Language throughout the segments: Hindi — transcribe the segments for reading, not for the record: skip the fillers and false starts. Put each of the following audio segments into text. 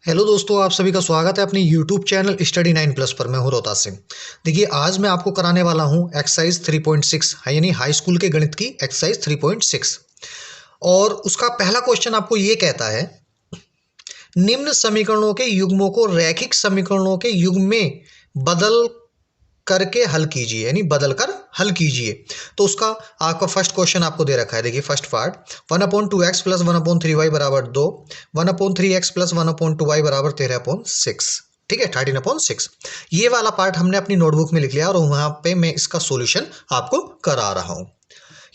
हेलो दोस्तों, आप सभी का स्वागत है अपनी यूट्यूब चैनल स्टडी 9 प्लस पर। मैं हूं रोहतास सिंह। देखिए, आज मैं आपको कराने वाला हूं एक्सरसाइज 3.6 यानी हाई स्कूल के गणित की एक्सरसाइज 3.6। और उसका पहला क्वेश्चन आपको ये कहता है, निम्न समीकरणों के युग्मों को रैखिक समीकरणों के युग्म में बदल करके हल कीजिए, यानी बदल कर हल कीजिए। तो उसका आपका फर्स्ट क्वेश्चन आपको दे रखा है। देखिए first part, 1/2x plus 1/3y बराबर 2, 1/3x प्लस 1/2y बराबर 13/6। ठीक है, 13/6। ये वाला पार्ट हमने अपनी नोटबुक में लिख लिया और वहां पे मैं इसका सॉल्यूशन आपको करा रहा हूं।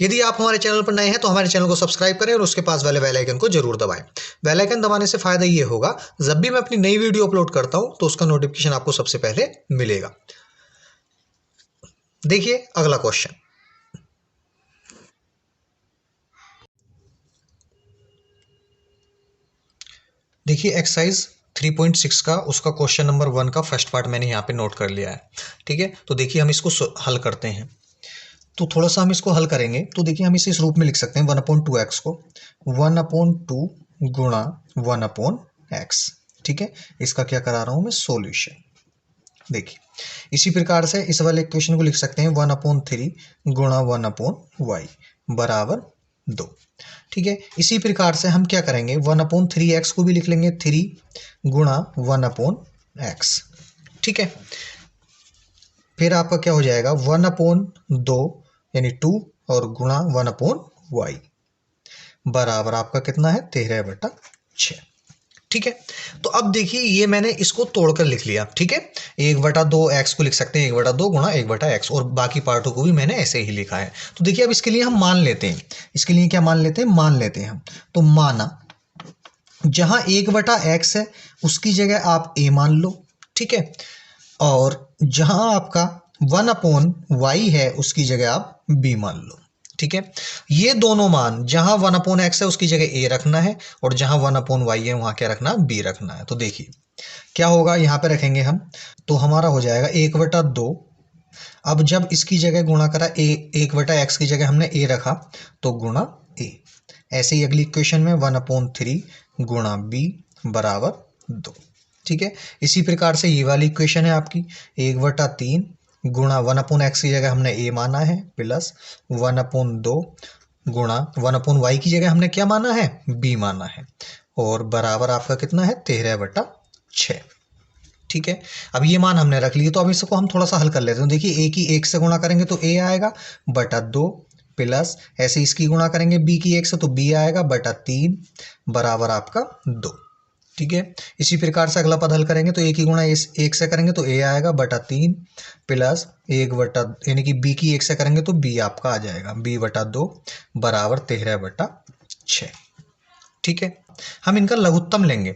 यदि आप हमारे चैनल पर नए हैं तो हमारे चैनल को सब्सक्राइब करें और उसके पास वाले बेल आइकन को जरूर दबाएं। बेल आइकन दबाने से फायदा ये होगा, जब भी मैं अपनी नई वीडियो अपलोड करता हूं तो उसका नोटिफिकेशन आपको सबसे पहले मिलेगा। देखिए अगला क्वेश्चन। देखिए एक्सरसाइज 3.6 का उसका क्वेश्चन नंबर 1 का फर्स्ट पार्ट मैंने यहाँ पे नोट कर लिया है। ठीक है, तो देखिए हम इसको हल करते हैं। तो थोड़ा सा हम इसको हल करेंगे तो देखिए हम इसे इस रूप में लिख सकते हैं, 1/2x को 1/2 गुणा 1/x। ठीक है, इसका क्या करा रहा हूं मैं, सॉल्यूशन। देखिए इसी प्रकार से इस वाले इक्वेशन को लिख सकते हैं, 1/3 गुणा 1/y बराबर 2। ठीक है, इसी प्रकार से हम क्या करेंगे, 1/3x को भी लिख लेंगे, 3 गुणा 1/x। ठीक है, फिर आपका क्या हो जाएगा, 1/2 यानी 2 और गुणा 1/y बराबर आपका कितना है, 13/6। ठीक है, तो अब देखिए ये मैंने इसको तोड़कर लिख लिया। ठीक है, 1/2x को लिख सकते हैं 1/2 गुणा 1/x, और बाकी पार्टों को भी मैंने ऐसे ही लिखा है। तो देखिए अब इसके लिए हम मान लेते हैं, इसके लिए क्या मान लेते हैं, मान लेते हैं हम। तो माना जहां 1/x है उसकी जगह आप a मान लो। ठीक है, और जहां आपका 1/y है उसकी जगह आप b मान लो। ठीक है, ये दोनों मान, जहां 1/x है उसकी जगह a रखना है और जहां 1/y है वहां क्या रखना, b रखना है। तो देखिए क्या होगा, यहां पे रखेंगे हम तो हमारा हो जाएगा 1/2। अब जब इसकी जगह गुणा करा, a 1/x की जगह हमने a रखा तो गुणा a। ऐसे ही अगली इक्वेशन में 1/3 गुणा b बराबर 2। ठीक है, इसी प्रकार से ये वाली इक्वेशन है आपकी, 1/3 गुणा 1/x की जगह हमने a माना है, प्लस 1/2 गुणा 1/y की जगह हमने क्या माना है, b माना है, और बराबर आपका कितना है, 13/6। ठीक है, अब ये मान हमने रख लिए तो अब इसको हम थोड़ा सा हल कर लेते हैं। देखिए a की 1 से गुणा करेंगे तो a आएगा बटा 2, प्लस ऐसे इसकी गुणा करेंगे b की 1 से तो b आएगा बटा 3 बराबर आपका 2। ठीक है, इसी प्रकार से अगला पद हल करेंगे तो a की गुणा इस 1 से करेंगे तो a आएगा बटा 3, प्लस 1 बटा यानी कि b की 1 से करेंगे तो b आपका आ जाएगा b बटा 2 बराबर 13/6। ठीक है, हम इनका लघुत्तम लेंगे।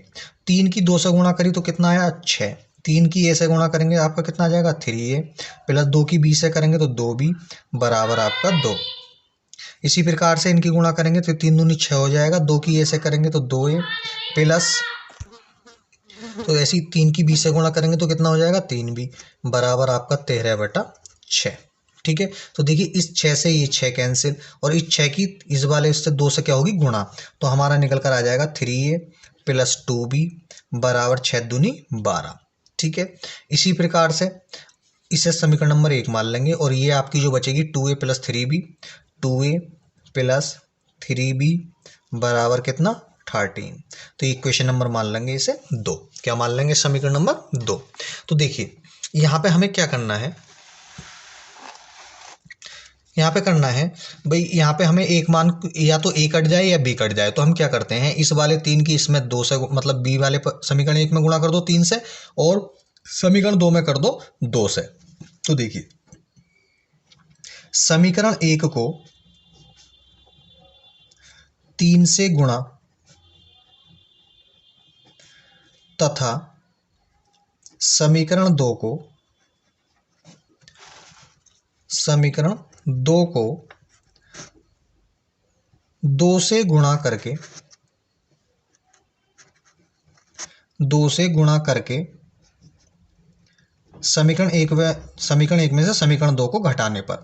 3 की 2 से गुणा करी तो कितना आया, 6। 3 की a से गुणा करेंगे आपका कितना आ जाएगा, 3a, प्लस 2 की b से करेंगे तो 2b बराबर आपका 2। इसी प्रकार से इनकी गुणा करेंगे तो 3 दूनी 6 हो जाएगा, 2 की a से करेंगे तो 2a, प्लस तो ऐसे ही 3 की b से गुणा करेंगे तो कितना हो जाएगा, 3b बराबर आपका 13/6। ठीक है, तो देखिए इस 6 से ये 6 कैंसिल, और इस 6 की इस वाले इससे 2 से क्या होगी, गुणा, तो हमारा निकल कर आ जाएगा 3a प्लस 2b बराबर 6 दूनी 12। ठीक है, इसी प्रकार से इसे समीकरण नंबर 1 मान लेंगे, और ये आपकी जो बचेगी 2a plus 3b, 2a plus 3b बराबर कितना, 13। तो इक्वेशन नंबर मान लेंगे इसे 2। क्या मान लेंगे, समीकरण नंबर 2। तो देखिए यहाँ पे हमें क्या करना है, यहाँ पे करना है भाई, यहाँ पे हमें एक मान या तो a कट जाए या b कट जाए। तो हम क्या करते हैं, इस वाले 3 की इसमें 2 से मतलब b वाले समीकरण 1 में गुणा कर दो 3 से, और समीकरण 2 में कर दो 2 से। तो देखिए समीकरण 1 को 3 से गुणा तथा समीकरण 2 को 2 से गुणा करके 2 से गुणा करके समीकरण एक में से समीकरण 2 को घटाने पर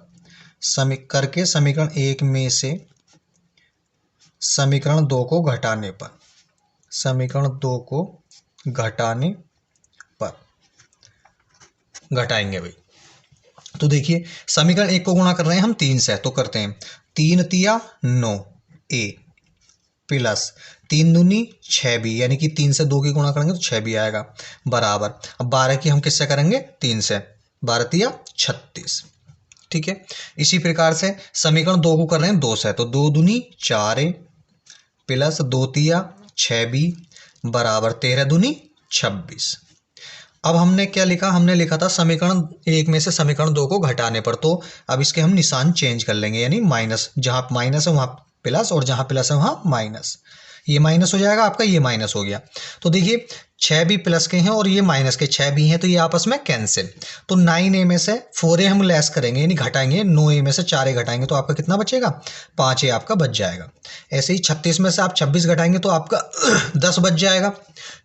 समीकरण 1 में से समीकरण 2 को घटाने पर समीकरण 2 को घटाने पर घटाएंगे भाई। तो देखिए समीकरण 1 को गुणा कर रहे हैं हम 3 से, तो करते हैं 3 तिया 9 ए प्लस 3 दूनी 6 बी, यानी कि 3 से 2 की गुणा करेंगे तो 6 भी आएगा, बराबर अब 12 की हम किससे करेंगे 3 से, 12 तिया 36। ठीक है, इसी प्रकार से समीकरण 2 को कर रहे हैं 2 से, तो 2 दूनी 4 ए प्लस 2 तिया 6 बी बराबर 13 दूनी 26। अब हमने क्या लिखा, हमने लिखा था समीकरण 1 में से समीकरण 2 को घटाने पर, तो अब इसके हम निशान चेंज कर लेंगे, यानी माइनस, जहाँ माइनस है वहाँ प्लस और जहाँ प्लस है वहाँ माइनस, ये माइनस हो जाएगा आपका, ये माइनस हो गया। तो देखिए 6 भी प्लस के हैं और ये माइनस के 6 भी हैं, तो ये आपस में कैंसिल। तो 9a में से 4a हम लेस करेंगे, यानी घटाएंगे, 9a में से 4a घटाएंगे तो आपका कितना बचेगा, 5a आपका बच जाएगा। ऐसे ही 36 में से आप 26 घटाएंगे तो आपका 10 बच जाएगा।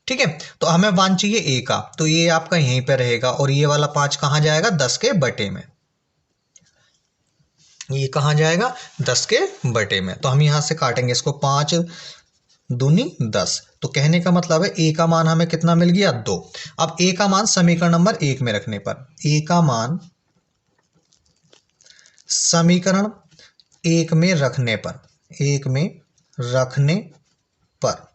ठीक है, तो हमें मान चाहिए a का, तो ये आपका यहीं पे रहेगा और ये वाला 5 कहाँ जाएगा, 10 के बटे में, ये कहाँ जाएगा 10 के बटे में। तो हम यहाँ से काटेंगे इसको, 5 दूनी 10, तो कहने का मतलब है a का मान हमें कितना मिल गया 2। अब a का मान समीकरण नंबर 1 में रखने पर, a का मान समीकरण 1 में रखने पर, 1 में रखने पर,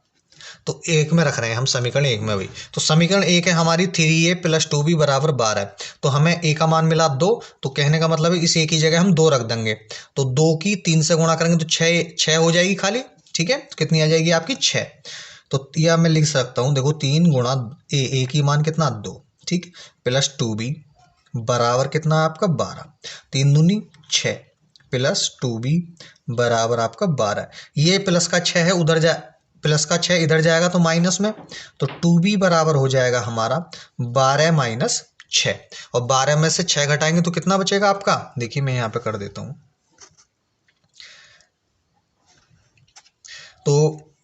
तो 1 में रख रहे हैं हम समीकरण 1 में भी, तो समीकरण 1 है हमारी 3a प्लस 2b बराबर 12, तो हमें a का मान मिला 2, तो कहने का मतलब है इस a की जगह हम 2 रख देंगे, तो 2 की 3 से गुणा करेंगे तो 6 हो जाएगी खाली। ठीक है, तो कितनी आ जाएगी आपकी 6, तो यह मैं लिख सकता हूँ, देखो 3 गुणा a की मान कितना 2, ठीक, प्लस 2b बराबर कितना आपका 12, 3 दूनी 6 प्लस 2b बराबर आपका 12, ये प्लस का 6 है उधर जा, प्लस का 6 इधर जाएगा तो माइनस में, तो 2b बराबर हो जाएगा हमारा 12 माइनस 6, और 12 में से 6 घटाएंगे तो कितना बचेगा आपका, देखिए मैं यहाँ पे कर देता हूँ, तो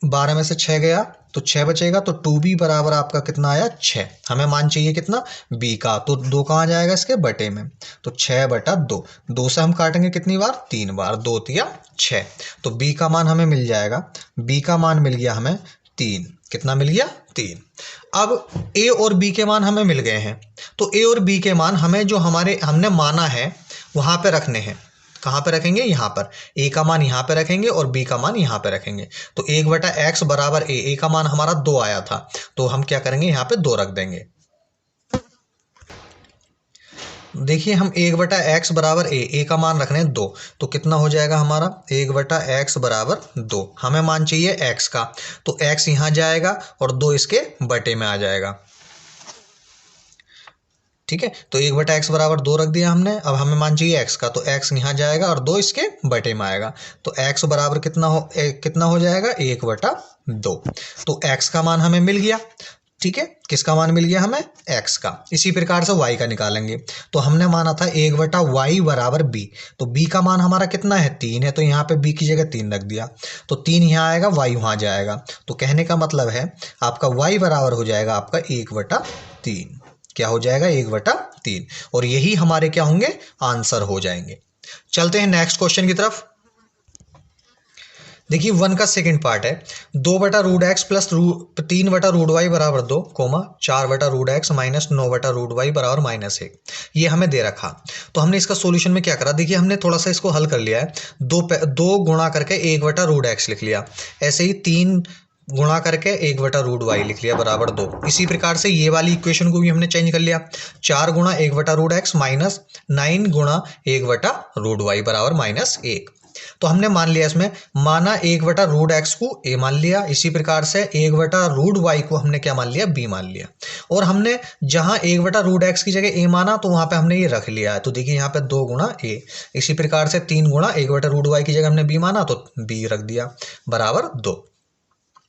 12 में से 6 गया तो 6 बचेगा, तो 2b बराबर आपका कितना आया 6, हमें मान चाहिए कितना b का, तो 2 कहाँ जाएगा इसके बटे में, तो 6 बटा 2, 2 से हम काटेंगे कितनी बार 3 बार, 2 तिया 6, तो b का मान हमें मिल जाएगा, b का मान मिल गया हमें 3, कितना मिल गया 3। अब a और b के मान हमें मिल गए हैं, तो a और b के मान हमें जो हमने माना है वहां पे रखने हैं, कहाँ पे रखेंगे, यहाँ पर a का मान यहाँ पे रखेंगे और b का मान यहाँ पे रखेंगे, तो 1/x बराबर a का मान हमारा 2 आया था, तो हम क्या करेंगे यहाँ पे 2 रख देंगे। देखिए हम 1/x बराबर a का मान रख रहे हैं 2, तो कितना हो जाएगा हमारा 1/x बराबर 2, हमें मान चाहिए x का, तो x यहाँ जाएगा और 2 इसके बटे में आ जाएगा। ठीक है, तो 1/x बराबर 2 रख दिया हमने, अब हमें मान चाहिए x का, तो x यहाँ जाएगा और 2 इसके बटे में आएगा, तो x बराबर कितना हो जाएगा 1/2, तो x का मान हमें मिल गया। ठीक है, किसका मान मिल गया हमें x का। इसी प्रकार से y का निकालेंगे, तो हमने माना था 1/y बराबर b, तो b का मान हमारा कितना है 3 है, तो यहाँ पे b की जगह 3 रख दिया, तो 3 यहाँ आएगा y वहाँ जाएगा, तो कहने का मतलब है आपका y बराबर हो जाएगा आपका 1/3, क्या हो जाएगा 1/3, और यही हमारे क्या होंगे आंसर हो जाएंगे। चलते हैं नेक्स्ट क्वेश्चन की तरफ। देखिए 1 का सेकंड पार्ट है, 2/√x प्लस 3/√y बराबर 2, 4/√x माइनस 9/√y बराबर -1, ये हमें दे रखा। तो हमने इसका सॉल्यूशन में क्या करा, देखिए हमने थोड़ा सा इसको हल कर लिया है, 2 गुणा करके 1/√x लिख लिया, ऐसे ही 3 गुणा करके 1/√y लिख लिया बराबर 2। इसी प्रकार से ये वाली इक्वेशन को भी हमने चेंज कर लिया, 4 गुणा 1/√x माइनस 9 गुणा 1/√y बराबर -1। तो हमने मान लिया, इसमें माना 1/√x को a मान लिया, इसी प्रकार से 1/√y को हमने क्या मान लिया b मान लिया, और हमने जहां 1/√x की जगह a माना तो वहां पे हमने ये रख लिया है, तो देखिए यहाँ पे 2 गुणा a, इसी प्रकार से 3 गुणा 1/√y की जगह हमने b माना तो b रख दिया बराबर 2।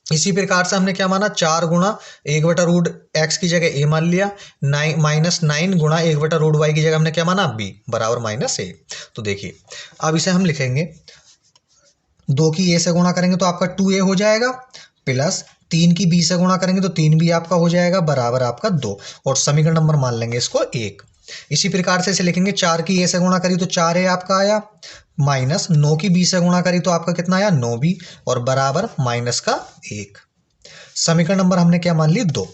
इसी प्रकार से हमने क्या माना, 4 गुणा 1/√x की जगह a मान लिया, -9 गुणा 1/√y की जगह हमने क्या माना b बराबर -1। तो देखिए अब इसे हम लिखेंगे, 2 की a से गुणा करेंगे तो आपका 2a हो जाएगा, प्लस 3 की b से गुणा करेंगे तो 3b आपका हो जाएगा बराबर आपका 2, और समीकरण नंबर मान लेंगे इसको 1। इसी प्रकार से इसे लिखेंगे, 4 की a से गुणा करी तो 4a आपका आया, माइनस 9 की b से गुणा करी तो आपका कितना आया 9b, और बराबर -1। समीकरण नंबर हमने क्या मान ली 2।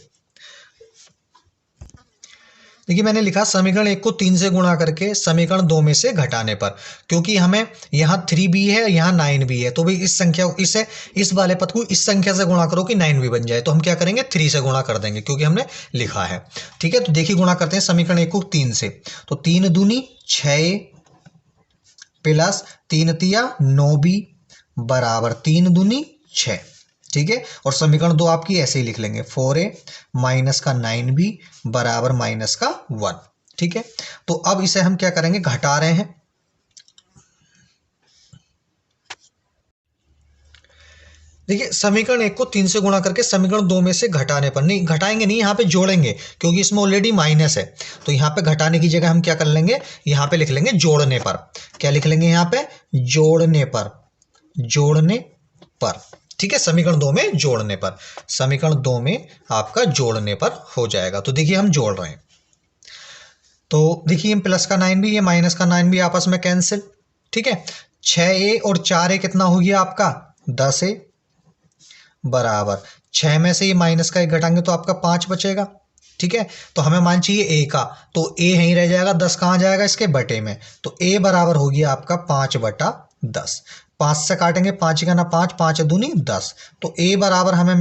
देखिए मैंने लिखा समीकरण 1 को 3 से गुणा करके समीकरण 2 में से घटाने पर, क्योंकि हमें यहाँ 3b है, यहाँ 9b है, तो भाई इस संख्या इसे इस वाले पद को इस संख्या से गुणा करो कि 9b बन जाए, तो हम क्या करेंगे 3 से गुणा कर देंगे क्योंकि हमने लिखा है। ठीक है, तो देखिए गुणा करते हैं समीकरण 1 को 3 से, तो 3 दूनी 6a प्लस 3 तिया 9b बराबर 3 दूनी 6। ठीक है, और समीकरण 2 आपकी ऐसे ही लिख लेंगे 4a माइनस का 9b बराबर माइनस का 1। ठीक है, तो अब इसे हम क्या करेंगे, घटा रहे हैं। देखिए समीकरण 1 को 3 से गुणा करके समीकरण 2 में से घटाने पर, नहीं घटाएंगे नहीं, यहाँ पे जोड़ेंगे क्योंकि इसमें ऑलरेडी माइनस है, तो यहाँ पे घटाने की जगह हम क्या कर लेंगे, यहाँ पे लिख लेंगे जोड़ने पर। क्या लिख लेंगे यहाँ पे, जोड़ने पर, जोड़ने पर। ठीक है, समीकरण 2 में जोड़ने पर, समीकरण 2 में आपका जोड़ने पर हो जाएगा। तो देखिए हम जोड़ रहे हैं, तो देखिए प्लस का 9b, ये माइनस का 9b आपस में कैंसिल। ठीक है, 6a और 4a कितना हो गया आपका 10a बराबर 6 में से ये माइनस का 1 घटाएंगे तो आपका 5 बचेगा। ठीक है, तो हमें मान चाहिए a का, तो a यहीं रह जाएगा, 10 कहाँ जाएगा इसके बटे में, तो a बराबर हो गया आपका 5/10। 5 से काटेंगे, 5 का ना 5, 5 दूनी 10, तो a बराबर हमें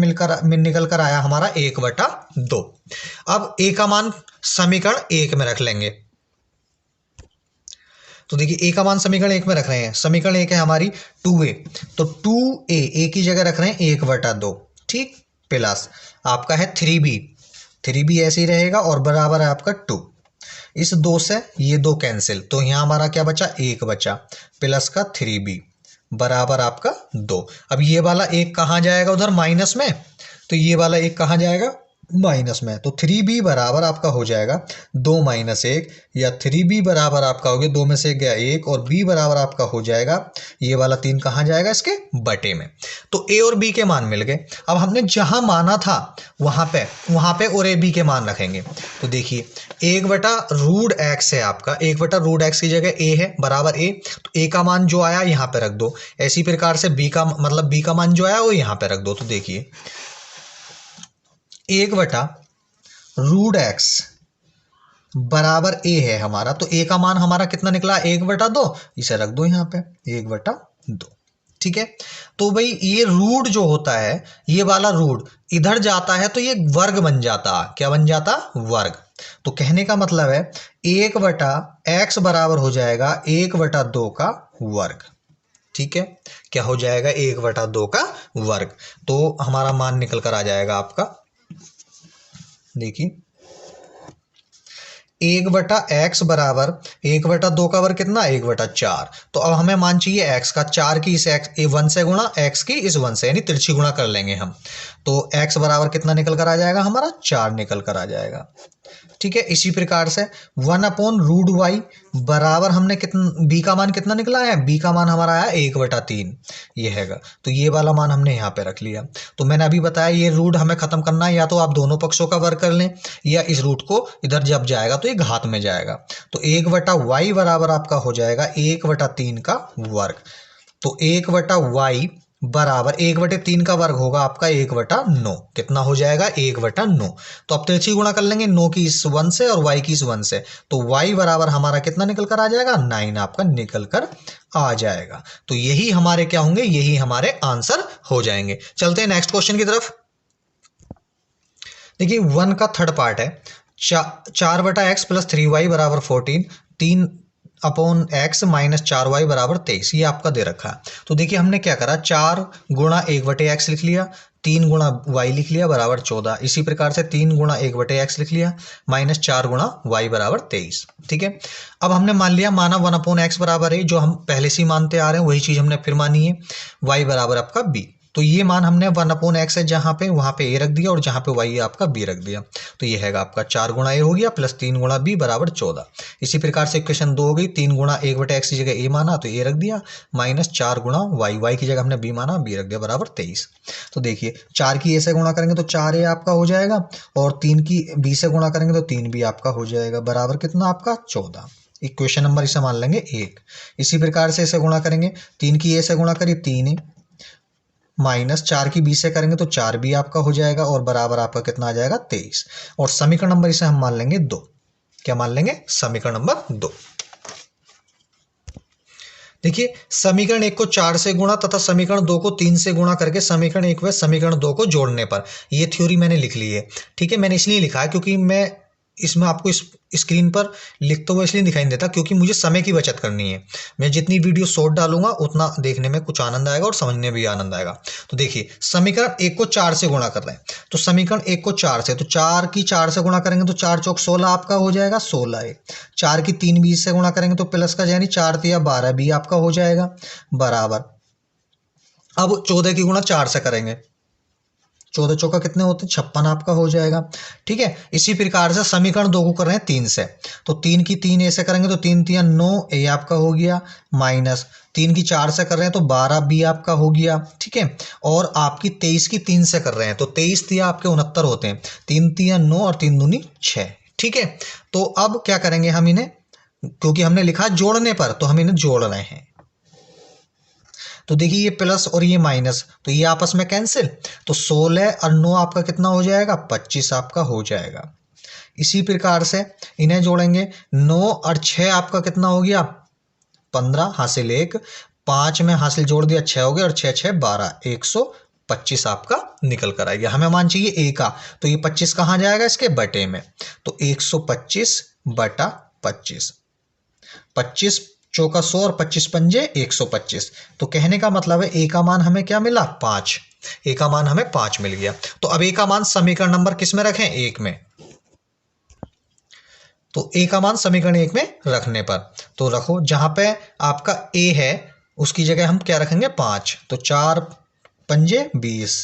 निकल कर आया हमारा 1/2। अब a का मान समीकरण 1 में रख लेंगे, तो देखिए a का मान समीकरण 1 में रख रहे हैं, समीकरण 1 है हमारी 2a, तो 2a a की जगह रख रहे हैं 1/2। ठीक, प्लस आपका है 3b ऐसे ही रहेगा और बराबर है आपका 2। इस 2 से ये 2 कैंसिल, तो यहाँ हमारा क्या बचा, 1 बचा, प्लस का 3b बराबर आपका 2। अब ये वाला 1 कहाँ जाएगा उधर माइनस में, तो ये वाला 1 कहाँ जाएगा माइनस में, तो 3b बराबर आपका हो जाएगा 2 - 1, या 3b बराबर आपका हो गया 2 में से 1 गया 1, और b बराबर आपका हो जाएगा ये वाला 3 कहाँ जाएगा इसके बटे में। तो a और b के मान मिल गए। अब हमने जहां माना था वहां पे और b के मान रखेंगे, तो देखिए 1/√x है आपका, 1/√x की जगह a है बराबर a, तो a का मान जो आया यहाँ पे रख दो, ऐसी प्रकार से b का मतलब b का मान जो आया वो यहाँ पे रख दो। तो देखिए 1/√x बराबर a है हमारा, तो a का मान हमारा कितना निकला 1/2, इसे रख दो यहाँ पे 1/2। ठीक है, तो भाई ये रूट जो होता है, ये वाला रूट इधर जाता है तो ये वर्ग बन जाता, क्या बन जाता, वर्ग। तो कहने का मतलब है 1/x बराबर हो जाएगा 1/2 का वर्ग। ठीक है, क्या हो जाएगा 1/2 का वर्ग, तो हमारा मान निकल कर आ जाएगा आपका, देखिए 1/x बराबर 1/2 का वर्ग कितना 1/4। तो अब हमें मान चाहिए x का, 4 की इस x 1 से गुणा, x की इस 1 से, यानी तिरछी गुणा कर लेंगे हम, तो x बराबर कितना निकल कर आ जाएगा हमारा 4 निकल कर आ जाएगा। ठीक है, इसी प्रकार से 1/√y बराबर हमने कितना, b का मान कितना निकला है, b का मान हमारा आया 1/3, ये हैगा, तो ये वाला मान हमने यहाँ पे रख लिया। तो मैंने अभी बताया ये रूट हमें खत्म करना है, या तो आप दोनों पक्षों का वर्ग कर लें, या इस रूट को इधर जब जाएगा तो ये घात में जाएगा, तो 1/y बराबर आपका हो जाएगा 1/3 का वर्ग। तो 1/y बराबर 1/3 का वर्ग होगा आपका 1/9, कितना हो जाएगा 1/9। तो अब तिरछी गुणा कर लेंगे 9 की इस 1 से और y की इस 1 से, तो y बराबर हमारा कितना निकल कर आ जाएगा 9 आपका निकल कर आ जाएगा। तो यही हमारे क्या होंगे, यही हमारे आंसर हो जाएंगे। चलते हैं नेक्स्ट क्वेश्चन की तरफ। देखिए 1 का थर्ड पार्ट है, 4/x + 3y बराबर 14, 3/x - 4y बराबर 23, ये आपका दे रखा है। तो देखिए हमने क्या करा, 4 गुणा 1/x लिख लिया, 3 गुणा y लिख लिया बराबर 14, इसी प्रकार से 3 गुणा 1/x लिख लिया माइनस 4 गुणा y बराबर 23। ठीक है, अब हमने मान लिया, माना 1/x बराबर है, जो हम पहले से ही मानते आ रहे हैं वही चीज हमने फिर मानी है, y बराबर आपका b, तो ये मान हमने 1/x है जहां पे, वहां पे a रख दिया, और जहां पे y है आपका b रख दिया, तो ये हैगा आपका 4 गुणा a हो गया प्लस 3 गुणा b बराबर 14। इसी प्रकार से इक्वेशन 2 हो गई, 3 गुणा 1/x की जगह a माना तो a रख दिया, माइनस 4 गुणा y की जगह हमने b माना, b रख दिया बराबर 23। तो देखिए 4 की a से गुणा करेंगे तो 4a आपका हो जाएगा, और 3 की b से गुणा करेंगे तो 3b आपका हो जाएगा बराबर कितना आपका 14। इक्वेशन नंबर इसे मान लेंगे 1। इसी प्रकार से इसे गुणा करेंगे, 3 की a से गुणा करिए 3a, माइनस 4 की b से करेंगे तो 4b आपका हो जाएगा, और बराबर आपका कितना आ जाएगा 23, और समीकरण नंबर इसे हम मान लेंगे 2। क्या मान लेंगे, समीकरण नंबर 2। देखिए समीकरण 1 को 4 से गुणा तथा समीकरण 2 को 3 से गुणा करके समीकरण 1 व समीकरण 2 को जोड़ने पर, ये थ्योरी मैंने लिख ली है। ठीक है, मैंने इसलिए लिखा है क्योंकि मैं इसमें आपको इस स्क्रीन पर लिखता हुआ इसलिए दिखाई नहीं देता क्योंकि मुझे समय की बचत करनी है। मैं जितनी वीडियो शॉर्ट डालूंगा उतना देखने में कुछ आनंद आएगा और समझने में भी आनंद आएगा। तो देखिए समीकरण 1 को 4 से गुणा कर रहे हैं, तो समीकरण 1 को 4 से, तो 4 की 4 से गुणा करेंगे तो 4 चौक 16 आपका हो जाएगा, 16 है। 4 की 3 20 से गुणा करेंगे तो प्लस का यानी 4 तिया 12 भी आपका हो जाएगा, बराबर। अब 14 की गुणा 4 से करेंगे, 14 चौका कितने होते हैं, 56 आपका हो जाएगा। ठीक है, इसी प्रकार से समीकरण 2 को कर रहे हैं 3 से, तो 3 की 3 ऐसे करेंगे तो 3 तिया 9 ए आपका हो गया, माइनस 3 की 4 से कर रहे हैं तो 12 बी आपका हो गया। ठीक है, और आपकी 23 की 3 से कर रहे हैं तो 23 तिया आपके 69 होते हैं, 3 तिया 9 और 3 दूनी 6। ठीक है, तो अब क्या करेंगे हम इन्हें, क्योंकि हमने लिखा जोड़ने पर तो हम इन्हें जोड़ रहे हैं। तो देखिए ये प्लस और ये माइनस, तो ये आपस में कैंसिल, तो 16 और 9 आपका कितना हो जाएगा, 25 आपका हो जाएगा। इसी प्रकार से इन्हें जोड़ेंगे, 9 और 6 आपका कितना हो गया, 15 हासिल 1, 5 में हासिल जोड़ दिया 6 हो गया और 6 6 12, 125 आपका निकल कर आएगा। हमें मान चाहिए ए का, तो ये 25 कहाँ जाएगा, इसके बटे में, तो 125 बटा 25, 25 चौका 100 और 25 पंजे 125। तो कहने का मतलब है ए का मान हमें क्या मिला, 5। ए का मान हमें 5 मिल गया। तो अब ए का मान समीकरण नंबर किस में रखें, 1 में। तो ए का मान समीकरण 1 में रखने पर तो रखो, जहां पे आपका ए है उसकी जगह हम क्या रखेंगे, 5। तो 4 पंजे 20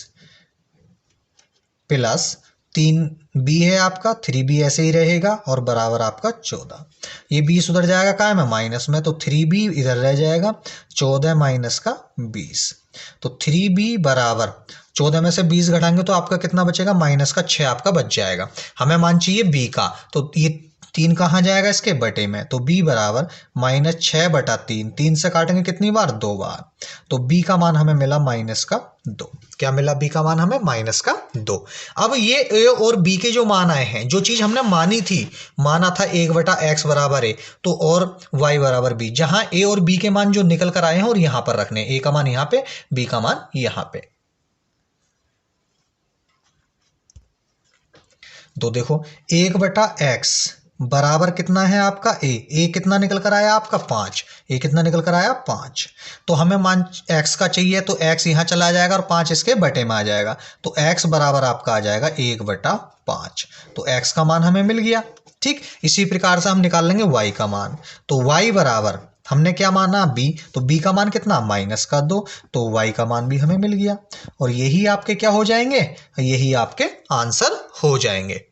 प्लस 3 बी है आपका, 3b ऐसे ही रहेगा और बराबर आपका 14। ये 20 उधर जाएगा कहाँ में, माइनस में, तो 3b इधर रह जाएगा, 14 माइनस का 20। तो 3b बराबर 14 में से 20 घटाएंगे तो आपका कितना बचेगा, माइनस का 6 आपका बच जाएगा। हमें मान चाहिए b का, तो ये 3 कहाँ जाएगा, इसके बटे में, तो b बराबर माइनस 6 बटा 3, 3 से काटेंगे कितनी बार, 2 बार। तो b का मान हमें मिला माइनस का 2। क्या मिला, b का मान हमें माइनस का 2। अब ये a और b के जो मान आए हैं, जो चीज हमने मानी थी, माना था 1 बटा एक्स बराबर a, तो और y बराबर b, जहां a और b के मान जो निकल कर आए हैं और यहां पर रखने, a का मान यहां पे, b का मान यहां पे। तो देखो 1 बटा एक्स बराबर कितना है आपका ए कितना निकल कर आया आपका 5, ए कितना निकल कर आया 5। तो हमें मान x का चाहिए, तो x यहां चला जाएगा और 5 इसके बटे में आ जाएगा, तो x बराबर आपका आ जाएगा 1 बटा 5। तो x का मान हमें मिल गया। ठीक, इसी प्रकार से हम निकाल लेंगे y का मान, तो y बराबर हमने क्या माना, b, तो b का मान कितना, माइनस का 2, तो y का मान भी हमें मिल गया। और यही आपके क्या हो जाएंगे, यही आपके आंसर हो जाएंगे।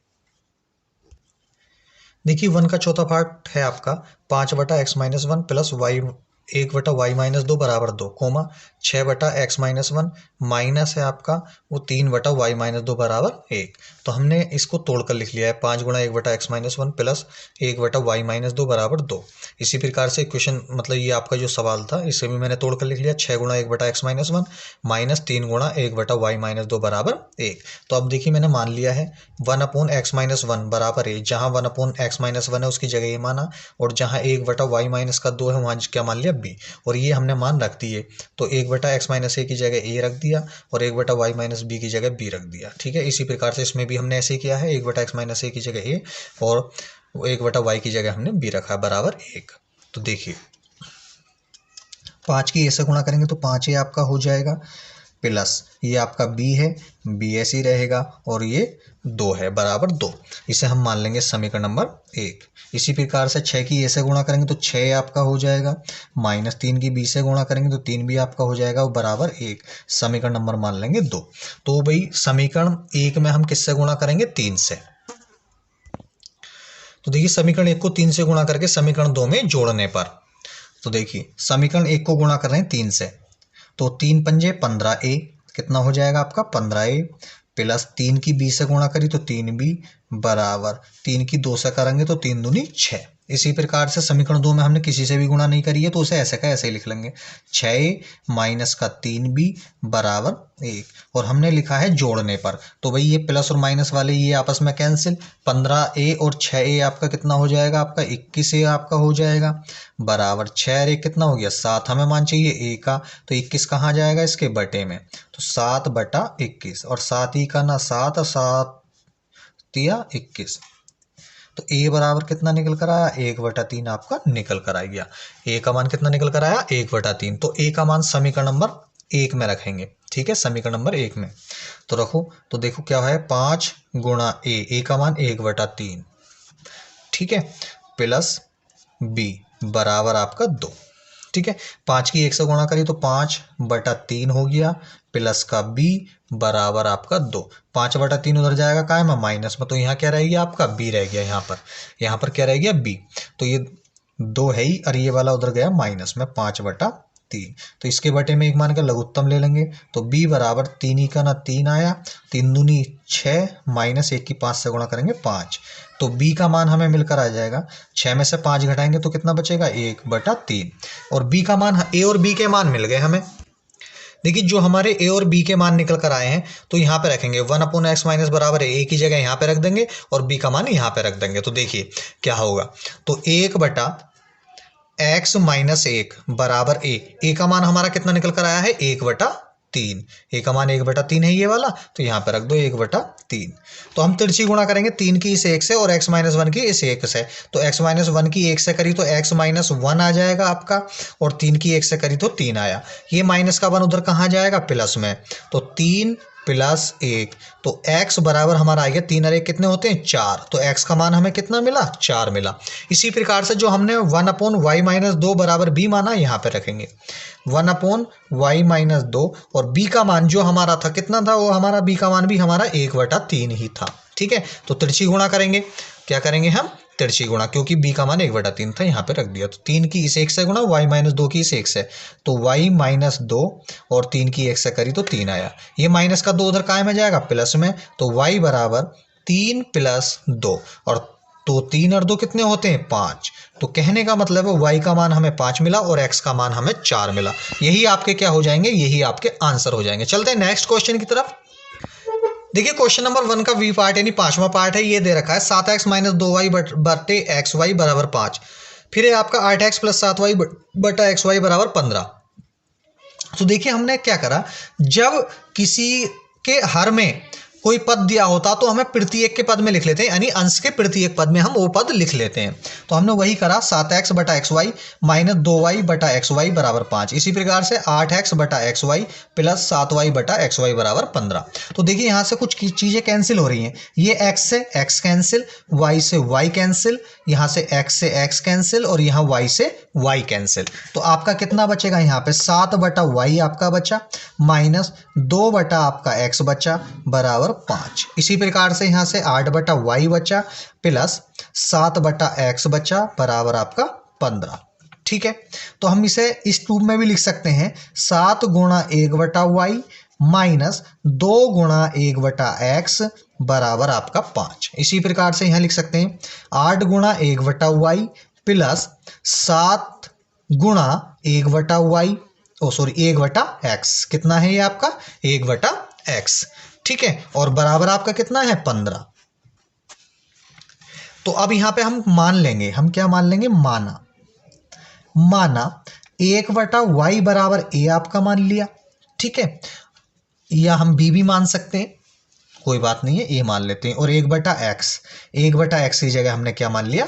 देखिए 1 का चौथा पार्ट है आपका 5 बटा एक्स माइनस 1 प्लस वाई 1 बटा वाई माइनस 2 बराबर 2, कोमा 6 बटा एक्स माइनस 1 माइनस है आपका वो 3 बटा वाई माइनस 2 बराबर 1। तो हमने इसको तोड़कर लिख लिया है, 5 गुणा 1 बटा एक्स माइनस 1 प्लस 1 बटा वाई माइनस 2 बराबर 2। इसी प्रकार से क्वेश्चन मतलब ये आपका जो सवाल था इसे भी मैंने तोड़कर लिख लिया, 6 गुणा 1 बटा एक्स माइनस 1 माइनस 3 गुणा 1 बटा वाई माइनस 2 बराबर 1। तो अब देखिए मैंने मान लिया है 1 अपॉन एक्स माइनस 1 बराबर 1, जहाँ 1 अपॉन एक्स माइनस 1 है उसकी जगह ये माना, और जहाँ 1 बटा वाई माइनस का 2 है वहाँ क्या मान लिया b, और ये हमने मान रख दिए। तो 1 बटा एक्स माइनस ए की जगह ए रख दिया और 1 बटा वाई माइनस बी की जगह बी रख दिया। ठीक है, इसी प्रकार से इसमें भी हमने ऐसे ही किया है, 1 बटा एक्स माइनस ए की जगह ए और 1 बटा वाई की जगह हमने बी रखा है बराबर 1। तो देखिए 5 की ए से गुणा करेंगे तो 5 ए आपका हो जाएगा, प्लस ये आपका b है, b ऐसे ही रहेगा और ये 2 है बराबर 2। इसे हम मान लेंगे समीकरण नंबर 1। इसी प्रकार से 6 की a से गुणा करेंगे तो 6 आपका हो जाएगा, माइनस 3 की b से गुणा करेंगे तो 3 भी आपका हो जाएगा और बराबर 1। समीकरण नंबर मान लेंगे 2। तो भाई समीकरण 1 में हम किससे गुणा करेंगे, 3 से। तो देखिए समीकरण 1 को 3 से गुणा करके समीकरण 2 में जोड़ने पर, तो देखिए समीकरण 1 को गुणा कर रहे हैं 3 से, तो 3 पंजे 15a कितना हो जाएगा आपका 15a, प्लस 3 की b से गुणा करी तो 3b बराबर 3 की 2 से करेंगे तो 3 दूनी 6। इसी प्रकार से समीकरण 2 में हमने किसी से भी गुणा नहीं करी है तो उसे ऐसे का ऐसे ही लिख लेंगे। 6a माइनस का 3b बराबर 1, और हमने लिखा है जोड़ने पर, तो भाई ये प्लस और माइनस वाले ये आपस में कैंसिल, 15a और 6a आपका कितना हो जाएगा, आपका 21a आपका हो जाएगा बराबर 6 और 1 कितना हो गया 7, हमें मान चाहिए a का, तो 21 कहाँ जाएगा इसके बटे में, तो 7/21, और 7 ही का ना 7 और 7 तिया 21, तो a बराबर कितना निकल कर आया 1/3 आपका निकल कर आ गया। a का मान कितना निकल कर आया 1/3, तो a का मान समीकरण नंबर 1 में रखेंगे। ठीक है, समीकरण नंबर 1 में तो रखो, तो देखो क्या है 5 गुणा a का मान 1/3, ठीक है, प्लस b बराबर आपका 2। ठीक है, 5 की 1 से गुणा करी तो 5/3 हो गया, प्लस का b बराबर आपका 2। 5/3 उधर जाएगा काय में माइनस में, तो यहाँ क्या रह गया आपका b रह गया, यहाँ पर क्या रह गया b, तो ये 2 है ही, और ये वाला उधर गया माइनस में 5/3, तो इसके बटे में एक मान का लघुत्तम ले लेंगे, तो b बराबर 3 ही का ना 3 आया, 3 दूनी 6 माइनस 1 की 5 से गुणा करेंगे 5, तो b का मान हमें मिलकर आ जाएगा, 6 में से 5 घटाएंगे तो कितना बचेगा 1/3, और b का मान, a और b के मान मिल गए हमें। देखिए जो हमारे a और b के मान निकल कर आए हैं तो यहाँ पे रखेंगे 1/x माइनस बराबर है a की जगह यहाँ पे रख देंगे और b का मान यहाँ पे रख देंगे, तो देखिए क्या होगा, तो 1/x माइनस 1 बराबर a का मान हमारा कितना निकल कर आया है 1/3, a का मान 1/3 है ये वाला, तो यहाँ पे रख दो 1/3, तो हम तिरछी गुणा करेंगे 3 की इस 1 से और x माइनस 1 की इस 1 से, तो x माइनस 1 की 1 से करी तो x माइनस 1 आ जाएगा आपका, और 3 की 1 से करी तो 3 आया, ये माइनस का 1 उधर कहाँ जाएगा प्लस में, तो 3 प्लस 1, तो x बराबर हमारा आ गया 3 और 1 कितने होते हैं 4, तो x का मान हमें कितना मिला 4 मिला। इसी प्रकार से जो हमने 1/y माइनस 2 बराबर b माना यहाँ पे रखेंगे 1/y माइनस 2, और b का मान जो हमारा था कितना था, वो हमारा b का मान भी हमारा 1/3 ही था। ठीक है, तो तिरछी गुणा करेंगे, क्या करेंगे हम तिरछी गुणा, क्योंकि b का मान 1/3 था यहाँ पे रख दिया, तो 3 की इस 1 से गुणा y माइनस 2 की इस 1 से, तो y माइनस 2 और 3 की 1 से करी तो 3 आया, ये माइनस का 2 उधर काय में जाएगा प्लस में, तो y बराबर 3 प्लस 2, और तो 3 और 2 कितने होते हैं 5, तो कहने का मतलब है y का मान हमें 5 मिला और x का मान हमें 4 मिला, यही आपके क्या हो जाएंगे, यही आपके आंसर हो जाएंगे। चलते हैं नेक्स्ट क्वेश्चन की तरफ। देखिए क्वेश्चन नंबर 1 का वी पार्ट यानी 5वां पार्ट है, ये दे रखा है 7x माइनस 2y बटे xy बराबर 5, फिर है आपका 8x प्लस 7y बटा xy बराबर 15। तो देखिए हमने क्या करा, जब किसी के हर में कोई पद दिया होता तो हमें प्रत्येक के पद में लिख लेते हैं, यानी अंश के प्रत्येक पद में हम वो पद लिख लेते हैं, तो हमने वही करा 7x बटा xy माइनस 2y बटा xy बराबर 5, इसी प्रकार से 8x बटा xy प्लस 7y बटा xy बराबर 15। तो देखिए यहाँ से कुछ चीज़ें कैंसिल हो रही हैं, ये x से x कैंसिल, y से y कैंसिल, यहाँ से x से x कैंसिल, और यहाँ y से y कैंसिल, तो आपका कितना बचेगा यहाँ पे 7 बटा y आपका बचा माइनस 2 बटा आपका x बचा बराबर 5, इसी प्रकार से यहाँ से 8 बटा y बचा प्लस 7 बटा x बचा बराबर आपका 15। ठीक है, तो हम इसे इस रूप में भी लिख सकते हैं 7 गुणा 1 बटा y माइनस 2 गुणा 1 बटा x बराबर आपका 5, इसी प्रकार से यहाँ लिख सकते हैं 8 गुणा 1 बटा y प्लस 7 गुणा 1 बटा y, 1 बटा x, कितना है ये आपका 1 बटा x। ठीक है, और बराबर आपका कितना है 15। तो अब यहां पे हम मान लेंगे, हम क्या मान लेंगे, माना 1 बटा y बराबर a आपका मान लिया। ठीक है, या हम b भी मान सकते हैं, कोई बात नहीं है, a मान लेते हैं, और 1 बटा x की जगह हमने क्या मान लिया